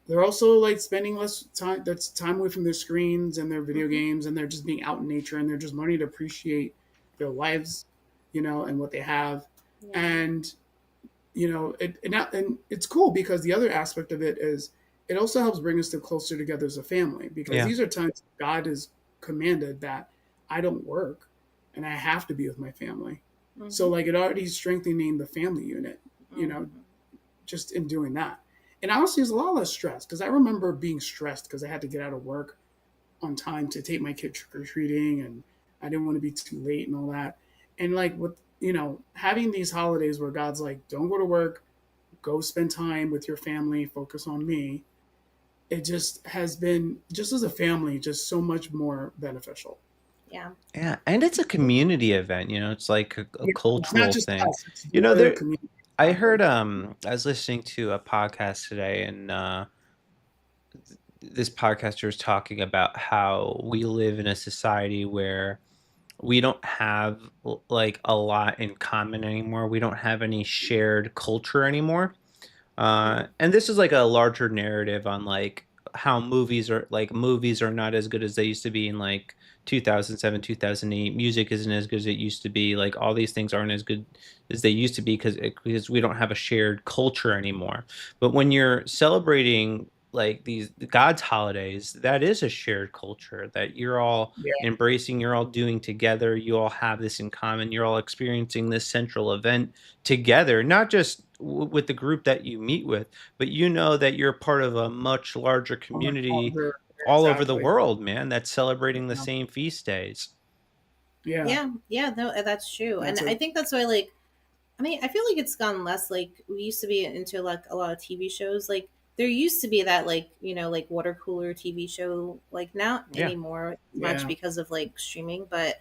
they're also like spending less time. That's time away from their screens and their video games, and they're just being out in nature, and they're just learning to appreciate their lives, you know, and what they have. And you know, and it's cool because the other aspect of it is it also helps bring us closer together as a family, because Yeah. these are times God has commanded that I don't work and I have to be with my family. So like it already strengthening the family unit, you know, just in doing that. And honestly, there's a lot less stress, because I remember being stressed because I had to get out of work on time to take my kid trick or treating, and I didn't want to be too late and all that. And like with, you know, having these holidays where God's like, don't go to work, go spend time with your family, focus on me. It just has been, just as a family, just so much more beneficial. Yeah. Yeah, and it's a community event, you know, it's like a Yeah, it's not cultural just thing. us; it's You know, your there community. I Exactly. heard I was listening to a podcast today, and this podcaster was talking about how we live in a society where we don't have like a lot in common anymore. We don't have any shared culture anymore. And this is like a larger narrative on like how movies are not as good as they used to be in like 2007, 2008. Music isn't as good as it used to be. Like all these things aren't as good as they used to be because we don't have a shared culture anymore. But when you're celebrating like these God's holidays, that is a shared culture that you're all Yeah, embracing, you're all doing together, you all have this in common, you're all experiencing this central event together, not just with the group that you meet with, but you know that you're part of a much larger community all over the exactly. world, man, that's celebrating the same feast days. Yeah, No, that's true. that's And I think that's why, like, I mean, I feel like it's gone less. Like we used to be into like a lot of TV shows. Like there used to be that, like, you know, like water cooler TV show. Like not Yeah. anymore much yeah, because of like streaming. But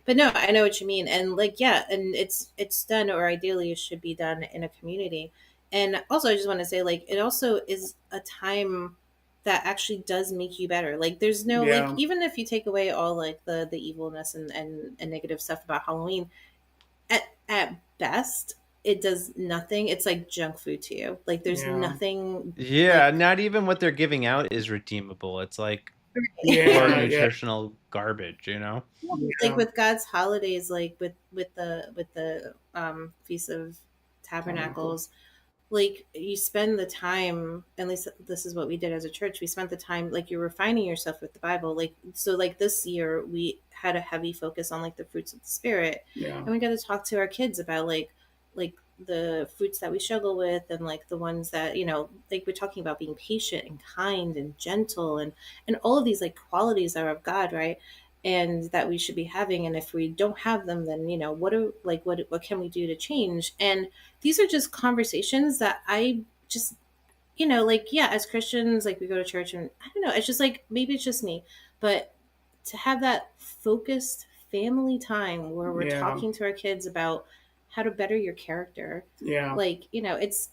no, I know what you mean. And like yeah, and it's done, or ideally it should be done in a community. And also, I just want to say, like, it also is a time that actually does make you better. Like there's no, like, yeah, even if you take away all like the evilness and negative stuff about Halloween, at best it does nothing. It's like junk food to you. Like there's yeah, nothing Yeah, like not even what they're giving out is redeemable. It's like poor yeah, yeah, nutritional garbage, you know? like yeah, with God's holidays, like with the Feast of tabernacle. Tabernacles, like you spend the time, at least this is what we did as a church, we spent the time, like you're refining yourself with the Bible. Like so like this year we had a heavy focus on like the fruits of the spirit, Yeah, and we got to talk to our kids about like the fruits that we struggle with, and like the ones that, you know, like we're talking about being patient and kind and gentle and all of these like qualities that are of God, right? And that we should be having. And if we don't have them, then, you know, what can we do to change? And these are just conversations that I just, you know, like, yeah, as Christians, like we go to church, and I don't know, it's just like, maybe it's just me, but to have that focused family time where we're yeah, talking to our kids about how to better your character, yeah, like, you know, it's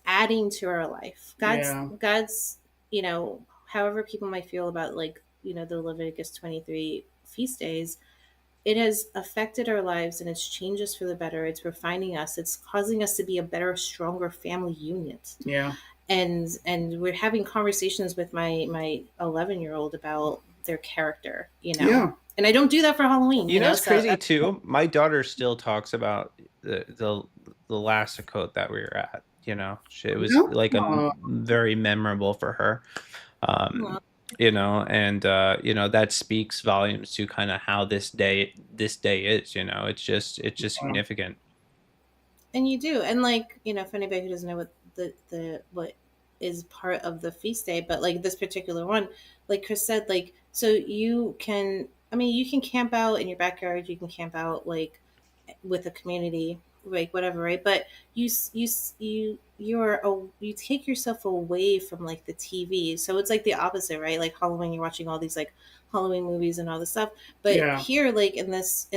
adding to our life. yeah, God's, you know, however people might feel about like, the Leviticus 23 feast days, it has affected our lives and it's changed us for the better. It's refining us. It's causing us to be a better, stronger family unit. Yeah. And we're having conversations with my 11-year-old about their character, Yeah. And I don't do that for Halloween. You know, it's so crazy too. My daughter still talks about the last coat that we were at. It was like very memorable for her. And that speaks volumes to kind of how this day is. It's just significant. And you do, and like if anybody who doesn't know what what is part of the feast day, but like this particular one, like Chris said, like so you can, you can camp out in your backyard, you can camp out like with a community, like whatever, right? But you take yourself away from like the TV, so it's like the opposite, right? Like Halloween, you're watching all these like Halloween movies and all this stuff, but here, like in this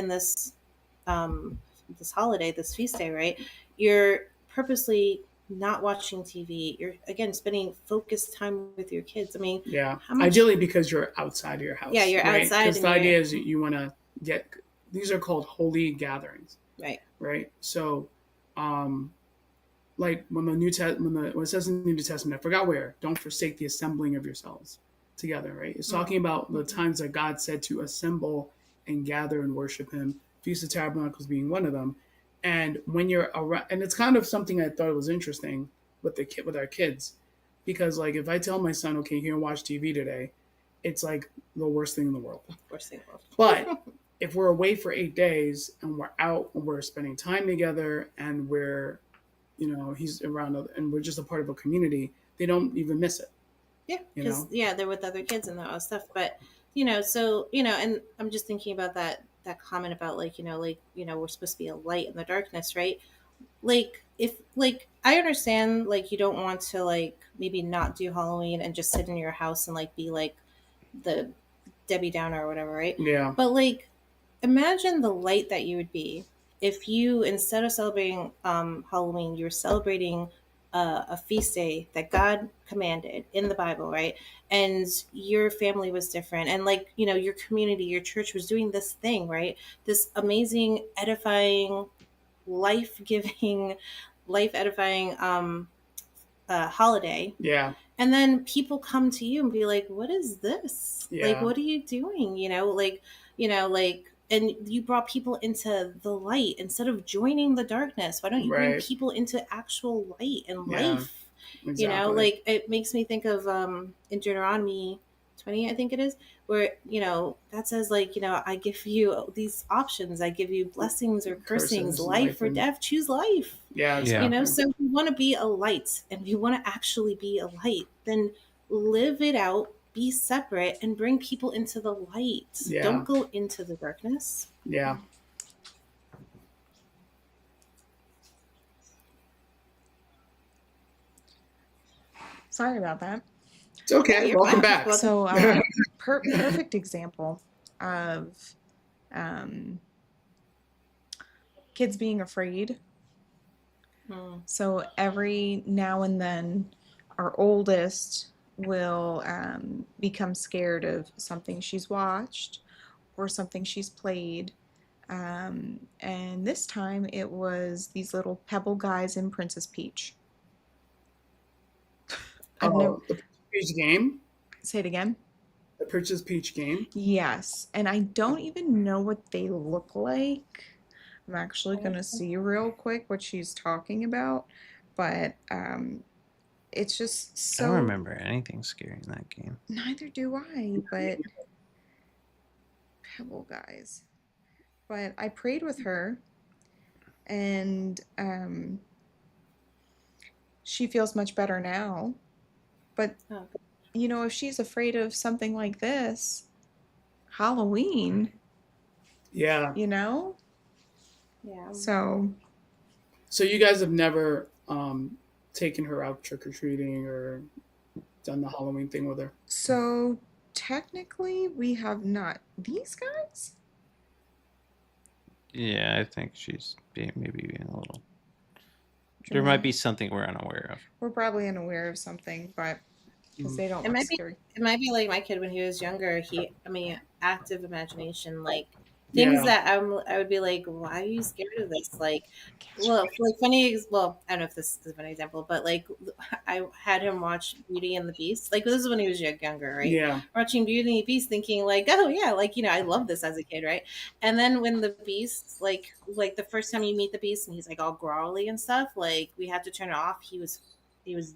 holiday, this feast day, right? You're purposely not watching TV. You're again spending focused time with your kids. Ideally because you're outside of your house. Yeah, you're right? outside. Because the idea is you want to get. These are called holy gatherings. Right. Right. So, like when when it says in the New Testament, I forgot where. Don't forsake the assembling of yourselves together. Right. It's talking about the times that God said to assemble and gather and worship Him. Feast of Tabernacles being one of them. And when you're around, and it's kind of something I thought was interesting with our kids, because like if I tell my son, okay, you're gonna watch TV today, it's like the worst thing in the world. Worst thing in the world. But if we're away for 8 days and we're out and we're spending time together and we're, he's around and we're just a part of a community, they don't even miss it. Yeah, because they're with other kids and that stuff. But and I'm just thinking about that comment about like we're supposed to be a light in the darkness, right? Like if like I understand like you don't want to like maybe not do Halloween and just sit in your house and like be like the Debbie Downer or whatever, right? Yeah. But like imagine the light that you would be if you, instead of celebrating Halloween, you were celebrating a feast day that God commanded in the Bible, right? And your family was different, and like your community, your church was doing this thing, right? This amazing, edifying, life-giving, life-edifying holiday. Yeah. And then people come to you and be like, "What is this? Yeah. Like, what are you doing?" And you brought people into the light instead of joining the darkness. Why don't you bring people into actual light and life? Exactly. It makes me think of in Deuteronomy 20, I think it is, where that says like I give you these options. I give you blessings or cursings, life or death. Choose life. Yeah. So we want to be a light, and we want to actually be a light. Then live it out. Be separate and bring people into the light. Yeah. Don't go into the darkness. Yeah. Sorry about that. It's okay. Yeah, Welcome back. So, perfect example of kids being afraid. So every now and then, our oldest will become scared of something she's watched or something she's played. And this time it was these little pebble guys in Princess Peach. The Peach game? Say it again. The Princess Peach game? Yes. And I don't even know what they look like. I'm actually going to see real quick what she's talking about. But it's just so... I don't remember anything scary in that game. Neither do I, but... Pebble guys. But I prayed with her, and she feels much better now. But, if she's afraid of something like this, Halloween... Yeah. Yeah. So you guys have never taken her out trick-or-treating or done the Halloween thing with her? So technically we have not. These guys? Yeah, I think she's being a little... There might be something we're unaware of. We're probably unaware of something, but because they don't It look might be scary. it might be like my kid when he was younger. Active imagination, like things Yeah. that I would be like, why are you scared of this? Like, well, like funny. Well, I don't know if this is a funny example, but like I had him watch Beauty and the Beast. Like this is when he was younger, right? Yeah. Watching Beauty and the Beast, thinking like, oh yeah, like I love this as a kid, right? And then when the Beast, like the first time you meet the Beast and he's like all growly and stuff, like we had to turn it off. He was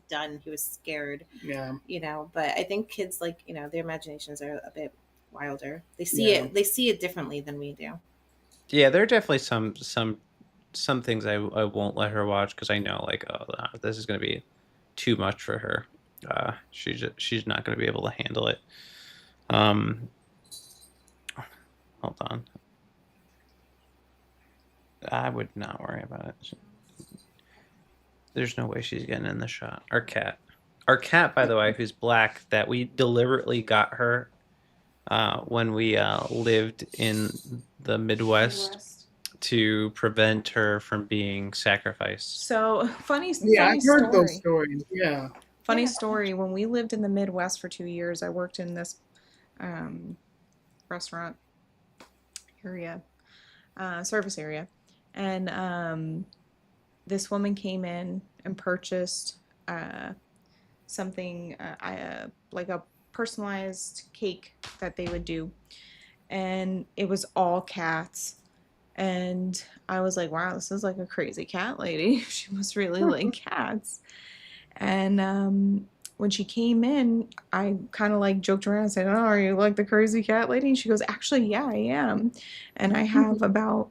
done. He was scared, Yeah. but I think kids, like, their imaginations are a bit wilder. Yeah. They see it differently than we do. Yeah, there are definitely some things I won't let her watch because I know like, oh, no, this is going to be too much for her. She's not going to be able to handle it. Hold on. I would not worry about it. There's no way she's getting in the shot. Our cat, by the way, who's black, that we deliberately got her when we lived in the Midwest to prevent her from being sacrificed. So Yeah, funny I've heard those story. stories. Yeah. Funny story. When we lived in the Midwest for 2 years, I worked in this restaurant area, service area, and this woman came in and purchased something like a personalized cake that they would do, and it was all cats. And I was like, wow, this is like a crazy cat lady. She must really like cats. And when she came in, I kind of like joked around and said, oh, are you like the crazy cat lady? And she goes, actually, yeah, I am. And I have about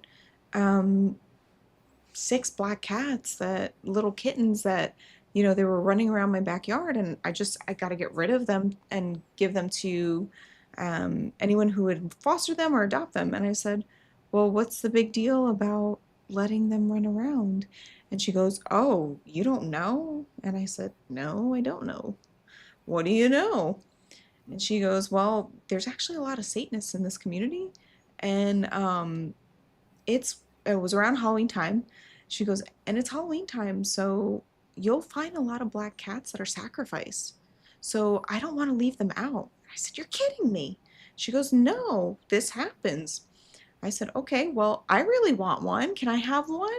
6 black cats, little kittens that, they were running around my backyard, and I got to get rid of them and give them to anyone who would foster them or adopt them. And I said, well, what's the big deal about letting them run around? And she goes, oh, you don't know? And I said, no, I don't know. What do you know? And she goes, well, there's actually a lot of Satanists in this community. And it was around Halloween time. She goes, and it's Halloween time, so you'll find a lot of black cats that are sacrificed. So I don't want to leave them out. I said, you're kidding me. She goes, no, this happens. I said, okay, well, I really want one. Can I have one?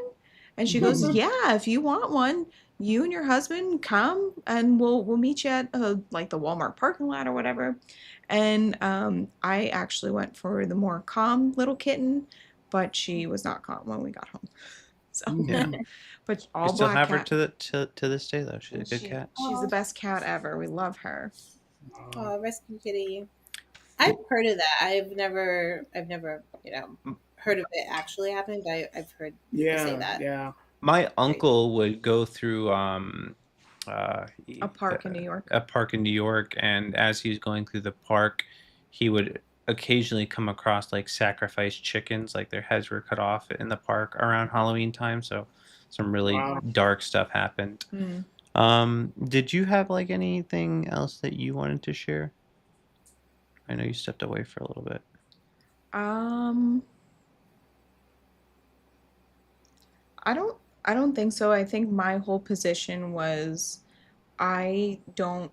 And she goes, yeah, if you want one, you and your husband come and we'll meet you at like the Walmart parking lot or whatever. And I actually went for the more calm little kitten, but she was not calm when we got home. So, Yeah. but You all still black have her cat. to this day though. She's a good cat. She's the best cat ever. We love her. Oh, rescue kitty. I've heard of that. I've never, heard of it actually happening, but I've heard people say that. Yeah. My uncle would go through A park in New York. a park in New York, and as he was going through the park, he would occasionally come across like sacrificed chickens, like their heads were cut off in the park around Halloween time. So some really Wow. dark stuff happened. Did you have like anything else that you wanted to share? I know you stepped away for a little bit. I don't think so. I think my whole position was I don't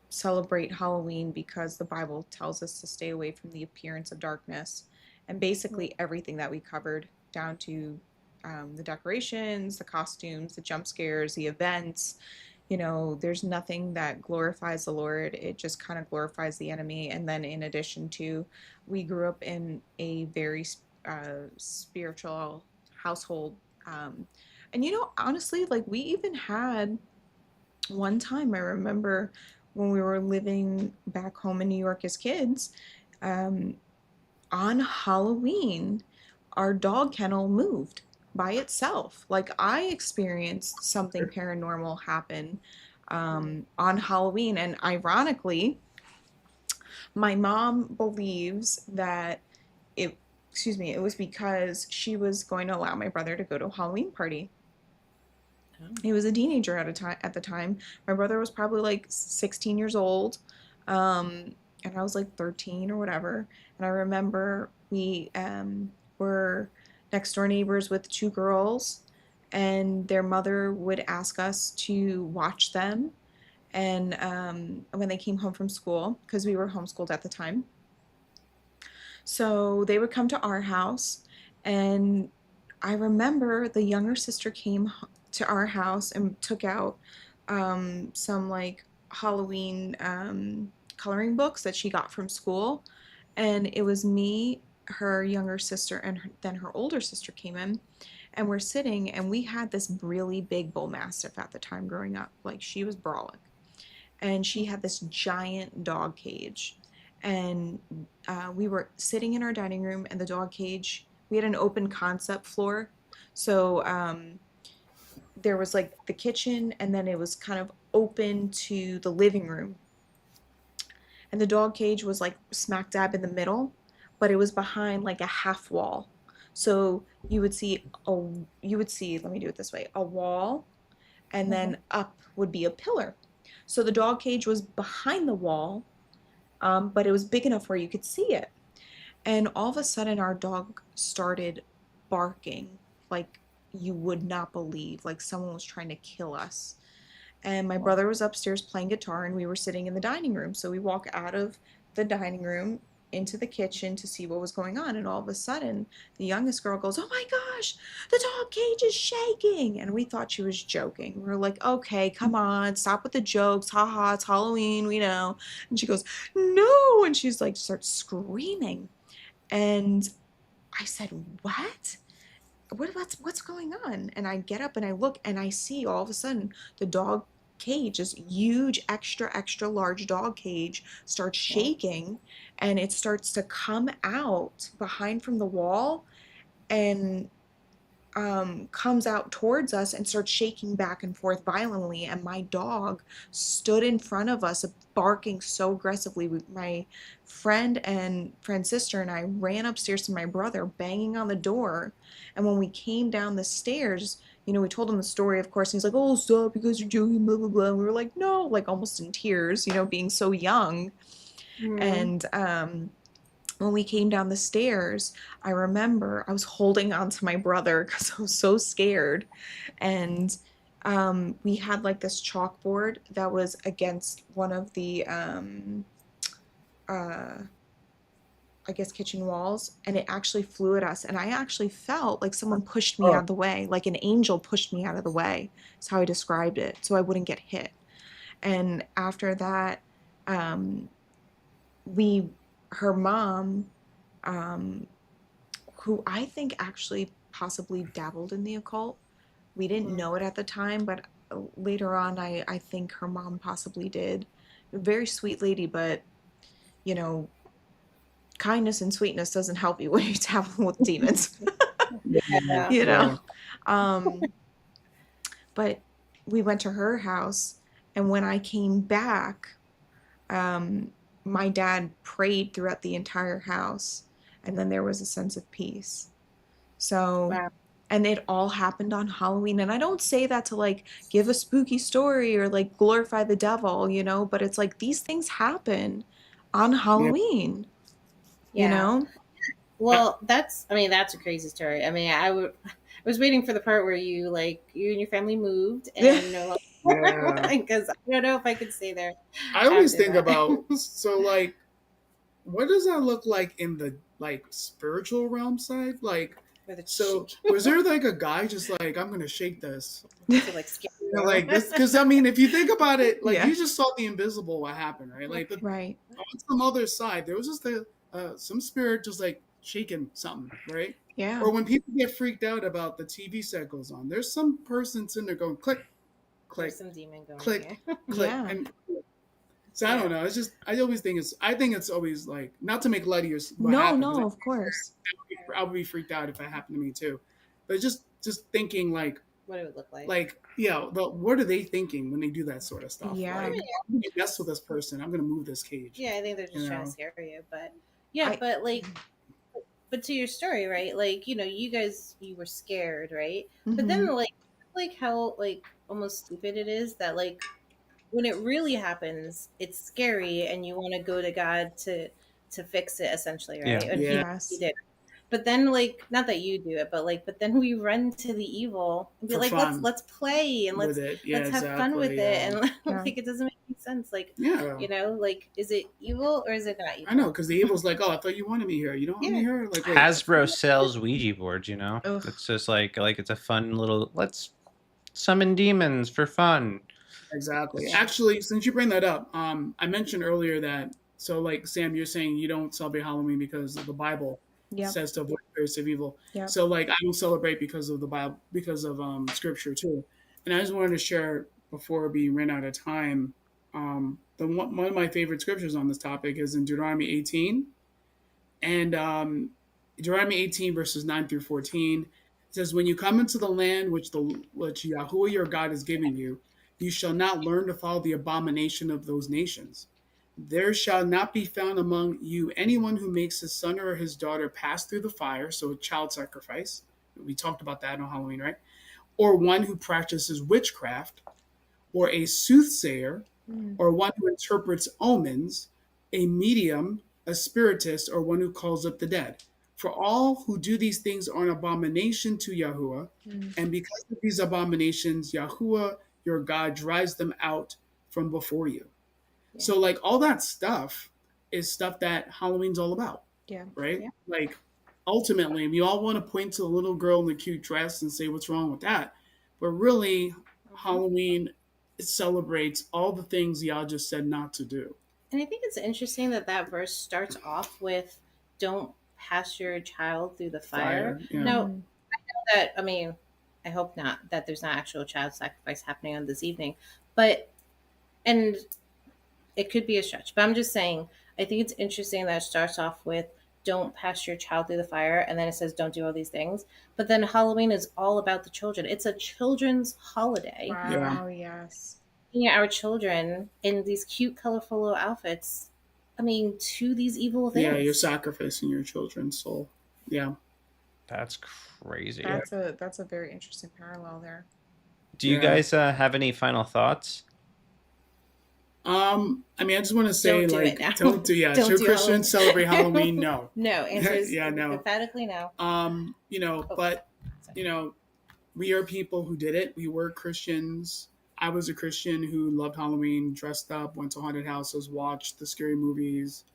celebrate Halloween because the Bible tells us to stay away from the appearance of darkness. And basically everything that we covered, down to the decorations, the costumes, the jump scares, the events, there's nothing that glorifies the Lord. It just kind of glorifies the enemy. And then in addition to, we grew up in a very spiritual household. And honestly, like we even had one time, I remember when we were living back home in New York as kids, on Halloween, our dog kennel moved by itself. Like I experienced something paranormal happen on Halloween. And ironically, my mom believes that it was because she was going to allow my brother to go to a Halloween party. He was a teenager at the time. My brother was probably like 16 years old, and I was like 13 or whatever. And I remember we were next door neighbors with 2 girls, and their mother would ask us to watch them. And when they came home from school, because we were homeschooled at the time, so they would come to our house, and I remember the younger sister came to our house and took out some like Halloween coloring books that she got from school. And it was me, her younger sister, and then her older sister came in. And we're sitting, and we had this really big bull mastiff at the time growing up. Like, she was brawling. And she had this giant dog cage. And we were sitting in our dining room, and the dog cage, we had an open concept floor. So there was like the kitchen, and then it was kind of open to the living room. And the dog cage was like smack dab in the middle, but it was behind like a half wall. So let me do it this way, a wall, and then up would be a pillar. So the dog cage was behind the wall, but it was big enough where you could see it. And all of a sudden, our dog started barking like you would not believe, like someone was trying to kill us. And my brother was upstairs playing guitar, and we were sitting in the dining room. So we walk out of the dining room into the kitchen to see what was going on. And all of a sudden, the youngest girl goes, "Oh my gosh, the dog cage is shaking." And we thought she was joking. We were like, "Okay, come on, stop with the jokes. Ha ha, it's Halloween, we know." And she goes, "No." And she's like, starts screaming. And I said, "What? What's going on?" And I get up and I look, and I see all of a sudden the dog cage, this huge, extra large dog cage, starts shaking, and it starts to come out behind from the wall, and comes out towards us and starts shaking back and forth violently. And my dog stood in front of us, barking so aggressively. My friend's sister and I ran upstairs to my brother, banging on the door. And when we came down the stairs, we told him the story, of course. And he's like, "Oh, stop, you guys are joking, blah, blah, blah." And we were like, "No," like almost in tears, being so young. And when we came down the stairs, I remember I was holding on to my brother because I was so scared. And we had like this chalkboard that was against one of the, I guess, kitchen walls, and it actually flew at us. And I actually felt like someone pushed me out of the way, like an angel pushed me out of the way. That's how I described it, so I wouldn't get hit. And after that, her mom, who I think actually possibly dabbled in the occult. We didn't know it at the time, but later on, I think her mom possibly did. A very sweet lady, but, kindness and sweetness doesn't help you when you're dabbling with demons. Yeah. But we went to her house, and when I came back, my dad prayed throughout the entire house, and then there was a sense of peace. So, Wow. And it all happened on Halloween. And I don't say that to like give a spooky story or like glorify the devil, but it's like these things happen on Halloween, Yeah. Well, that's a crazy story. I mean, I was waiting for the part where you and your family moved and no longer, because I don't know if I could stay there. I always think about, so like, what does that look like in the like spiritual realm side? Like, so was there like a guy just like, "I'm gonna shake this," to like scare you? like this? Because I mean, if you think about it, like you just saw the invisible, what happened, right? Like, right. On some other side, there was just some spirit just like shaking something, right? Yeah. Or when people get freaked out about the TV set goes on, there's some person sitting there going click, click, there's some demon going click, here. click, Yeah. and so I don't know. It's just I think it's always like, not to make light of your no, of course. I would be freaked out if it happened to me too, but just thinking like what it would look like. Like, yeah, but what are they thinking when they do that sort of stuff? Yeah. Like, I'm gonna mess with this person. I'm gonna move this cage. Yeah, I think they're just trying to scare you. But but to your story, right? Like, you were scared, right? Mm-hmm. But then like how like almost stupid it is that like when it really happens, it's scary and you want to go to God to fix it, essentially, right? Yeah. And Yes. he did. but then like not that you do it, but like but then we run to the evil and be like, let's play and let's have fun with it, and like it doesn't make any sense. Like like is it evil or is it not evil? I know, because the evil's like, oh, I thought you wanted me here. You don't want me here. Like wait. Hasbro sells Ouija boards. It's just like it's a fun little let's summon demons for fun. Exactly. Actually, since you bring that up, I mentioned earlier that so like Sam, you're saying you don't celebrate Halloween because of the Bible says to avoid spirits of evil. So like I don't celebrate because of the Bible, because of scripture too. And I just wanted to share before we ran out of time. One of my favorite scriptures on this topic is in Deuteronomy 18, and Deuteronomy 18 verses 9 through 14. It says, "When you come into the land which Yahuwah your God is giving you, you shall not learn to follow the abomination of those nations. There shall not be found among you anyone who makes his son or his daughter pass through the fire," so child sacrifice. We talked about that on Halloween, right? "Or one who practices witchcraft, or a soothsayer, or one who interprets omens, a medium, a spiritist, or one who calls up the dead. For all who do these things are an abomination to Yahuwah, and because of these abominations, Yahuwah your God drives them out from before you." So like all that stuff is stuff that Halloween's all about. Right? Like ultimately, we all want to point to the little girl in the cute dress and say what's wrong with that. But really, Halloween celebrates all the things y'all just said not to do. And I think it's interesting that verse starts off with "Don't pass your child through the fire." Now, I know that, I hope not, that there's not actual child sacrifice happening on this evening, and it could be a stretch, but I'm just saying, I think it's interesting that it starts off with "Don't pass your child through the fire," and then it says "Don't do all these things." But then Halloween is all about the children. It's a children's holiday. Wow, yes. Our children in these cute, colorful little outfits, to these evil things. Yeah, you're sacrificing your children's soul. Yeah. That's crazy. That's a very interesting parallel there. Do you guys have any final thoughts? I just want to say, don't do true Christians celebrate Halloween? No. No, answer is no. Emphatically no. But we are people who did it. We were Christians. I was a Christian who loved Halloween, dressed up, went to haunted houses, watched the scary movies,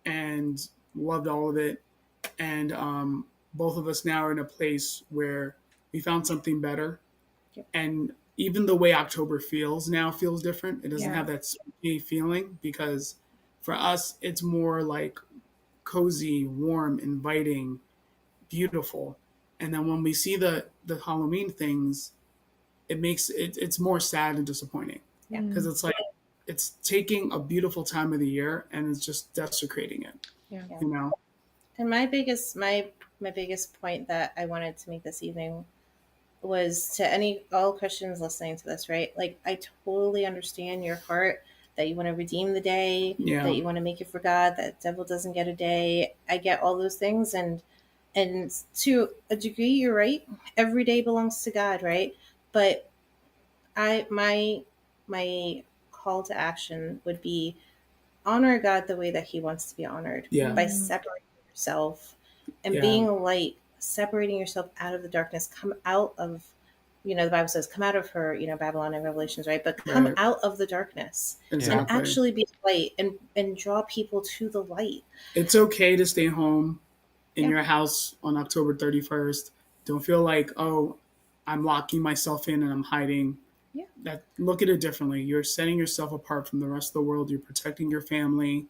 and loved all of it. And both of us now are in a place where we found something better. Yep. And even the way October feels different. It doesn't have that spooky feeling, because for us, it's more like cozy, warm, inviting, beautiful. And then when we see the Halloween things, it's more sad and disappointing. Yeah. Because it's like it's taking a beautiful time of the year and it's just desecrating it. Yeah. And my biggest point that I wanted to make this evening was to all Christians listening to this, right? Like, I totally understand your heart that you want to redeem the day, that you want to make it for God, that devil doesn't get a day. I get all those things, and to a degree, you're right. Every day belongs to God, right? But my call to action would be honor God the way that He wants to be honored, by separating yourself and being a light, separating yourself out of the darkness. Come out of, the Bible says, come out of her, Babylon and Revelations, right? But come out of the darkness and actually be light and draw people to the light. It's okay to stay home in your house on October 31st. Don't feel like, oh, I'm locking myself in and I'm hiding. Look at it differently. You're setting yourself apart from the rest of the world. You're protecting your family,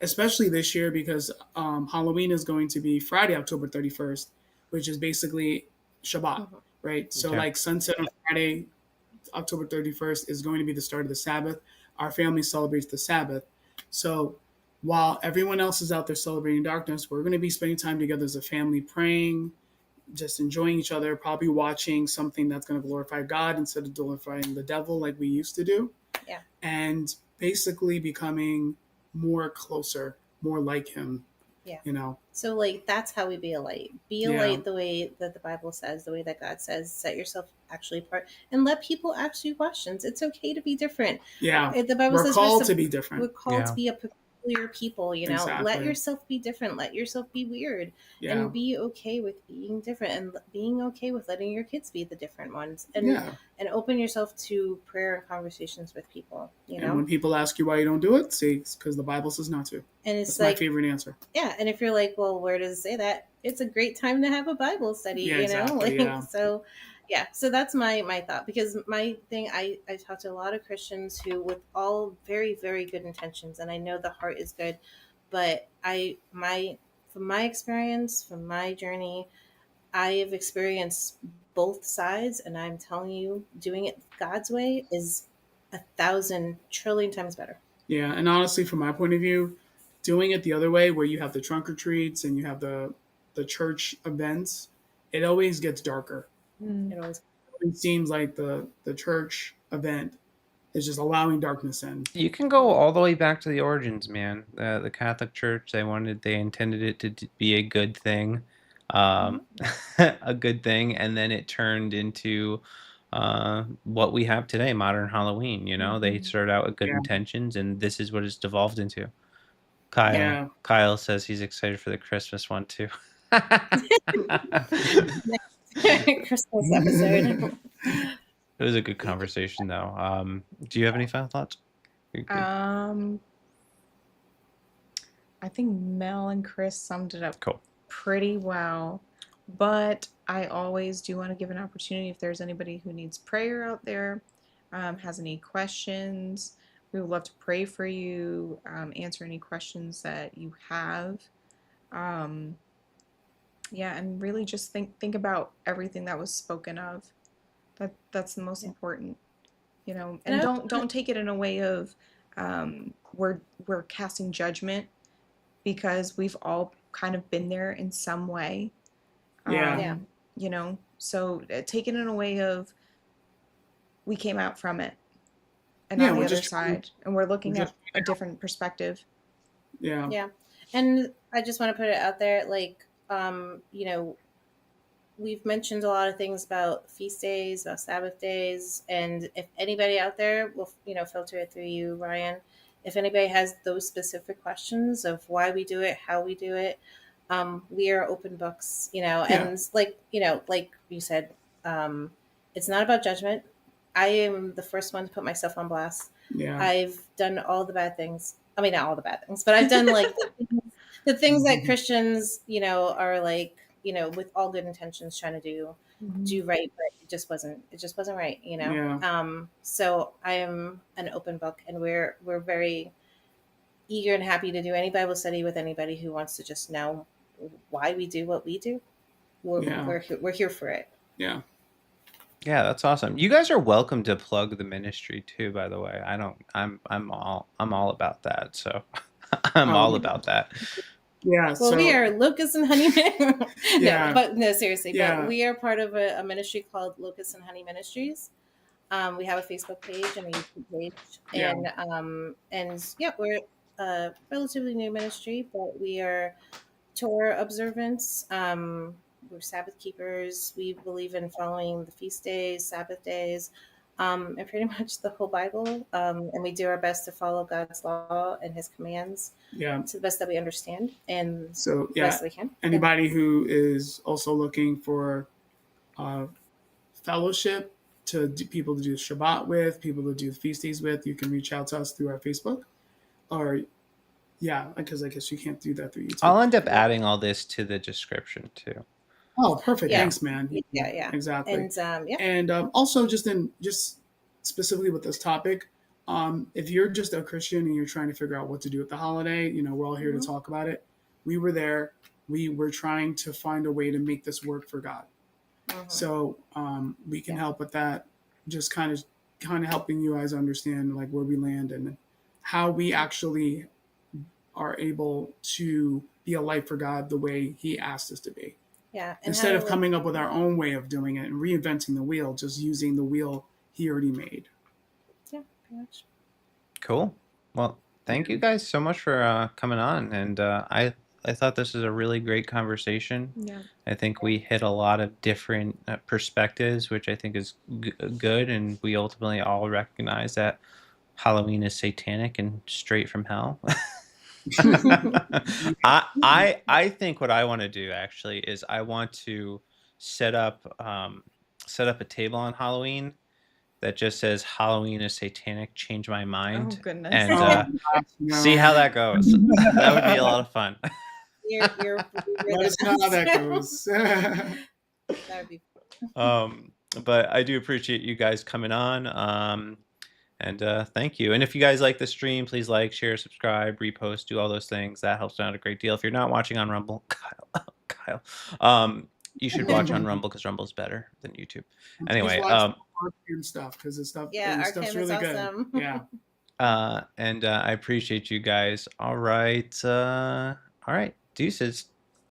especially this year, because Halloween is going to be Friday, October 31st, which is basically Shabbat, right? So like sunset on Friday, October 31st is going to be the start of the Sabbath. Our family celebrates the Sabbath. So while everyone else is out there celebrating darkness, we're going to be spending time together as a family, praying, just enjoying each other, probably watching something that's going to glorify God instead of glorifying the devil like we used to do. Yeah. And basically becoming more closer, more like Him. Yeah. So like that's how we be a light. Be a light the way that the Bible says, the way that God says. Set yourself actually apart and let people ask you questions. It's okay to be different. Yeah. The Bible says we're called to be different. We're called to be a peculiar peculiar people, you know. Exactly. Let yourself be different, let yourself be weird, and be okay with being different, and being okay with letting your kids be the different ones, and open yourself to prayer and conversations with people, you know. And when people ask you why you don't do it, say it's because the Bible says not to. And it's That's my favorite answer. Yeah, and if you're like, well, where does it say that? It's a great time to have a Bible study, you know. Exactly, So yeah, so that's my thought, because my thing, I talk to a lot of Christians who, with all very, very good intentions, and I know the heart is good, but from my experience, from my journey, I have experienced both sides, and I'm telling you, doing it God's way is 1,000 trillion times better. Yeah, and honestly, from my point of view, doing it the other way, where you have the trunk or treats and you have the church events, it always gets darker. It seems like the church event is just allowing darkness in. You can go all the way back to the origins, man. The Catholic Church, they intended it to be a good thing, a good thing, and then it turned into what we have today, modern Halloween. You know, they started out with good intentions, and this is what it's devolved into. Kyle says he's excited for the Christmas one too. Christmas episode. It was a good conversation, though. Do you have any final thoughts? I think Mel and Chris summed it up pretty well. But I always do want to give an opportunity, if there's anybody who needs prayer out there, has any questions. We would love to pray for you, answer any questions that you have. Yeah, and really just think about everything that was spoken of. That's the most important, you know. And don't take it in a way of we're casting judgment, because we've all kind of been there in some way. You know, so take it in a way of we came out from it, and on the other side, and we're looking at a different perspective. Yeah. And I just want to put it out there, like, you know, we've mentioned a lot of things about feast days, about Sabbath days, and if anybody out there will, you know, filter it through you, Ryan, if anybody has those specific questions of why we do it, how we do it, we are open books, you know. And like, you know, like you said, it's not about judgment. I am the first one to put myself on blast. I've done all the bad things. I mean, not all the bad things, but I've done like the things that Christians, you know, are like, you know, with all good intentions trying to do right, but it just wasn't right, you know. So I am an open book, and we're very eager and happy to do any Bible study with anybody who wants to just know why we do what we do. We're here for it. Yeah, that's awesome. You guys are welcome to plug the ministry too, by the way. I'm all about that. So I'm all about that. Yeah. Well, we are Locust and Honey. No, seriously. But we are part of a ministry called Locust and Honey Ministries. We have a Facebook page and a YouTube page, and we're a relatively new ministry, but we are Torah observants. We're Sabbath keepers. We believe in following the feast days, Sabbath days, and pretty much the whole Bible. And we do our best to follow God's law and His commands to the best that we understand, and the best we can. Anybody who is also looking for fellowship, people to do Shabbat with, people to do feast days with, you can reach out to us through our Facebook, or because I guess you can't do that through YouTube. I'll end up adding all this to the description too. Oh, perfect. Thanks, man. Yeah. Exactly. And also just specifically with this topic, if you're just a Christian and you're trying to figure out what to do with the holiday, you know, we're all here to talk about it. We were there. We were trying to find a way to make this work for God. So we can help with that. Just kind of helping you guys understand like where we land and how we actually are able to be a light for God the way He asked us to be. Instead of coming up with our own way of doing it and reinventing the wheel, just using the wheel He already made. Yeah, pretty much. Cool. Well, thank you guys so much for coming on. And I thought this was a really great conversation. Yeah. I think we hit a lot of different perspectives, which I think is good. And we ultimately all recognize that Halloween is satanic and straight from hell. I think what I want to do actually is I want to set up a table on Halloween that just says Halloween is satanic, change my Oh mind, goodness. and Oh, gosh, see how that goes. That would be a lot of fun. You're Let us know how that goes. That would be But I do appreciate you guys coming on. And thank you. And if you guys like the stream, please like, share, subscribe, repost, do all those things. That helps out a great deal. If you're not watching on Rumble, Kyle, you should watch on Rumble because Rumble's better than YouTube. Anyway, RCAM stuff because the stuff, yeah, stuff's RCAM really is good. awesome. Yeah. And I appreciate you guys. All right. Deuces.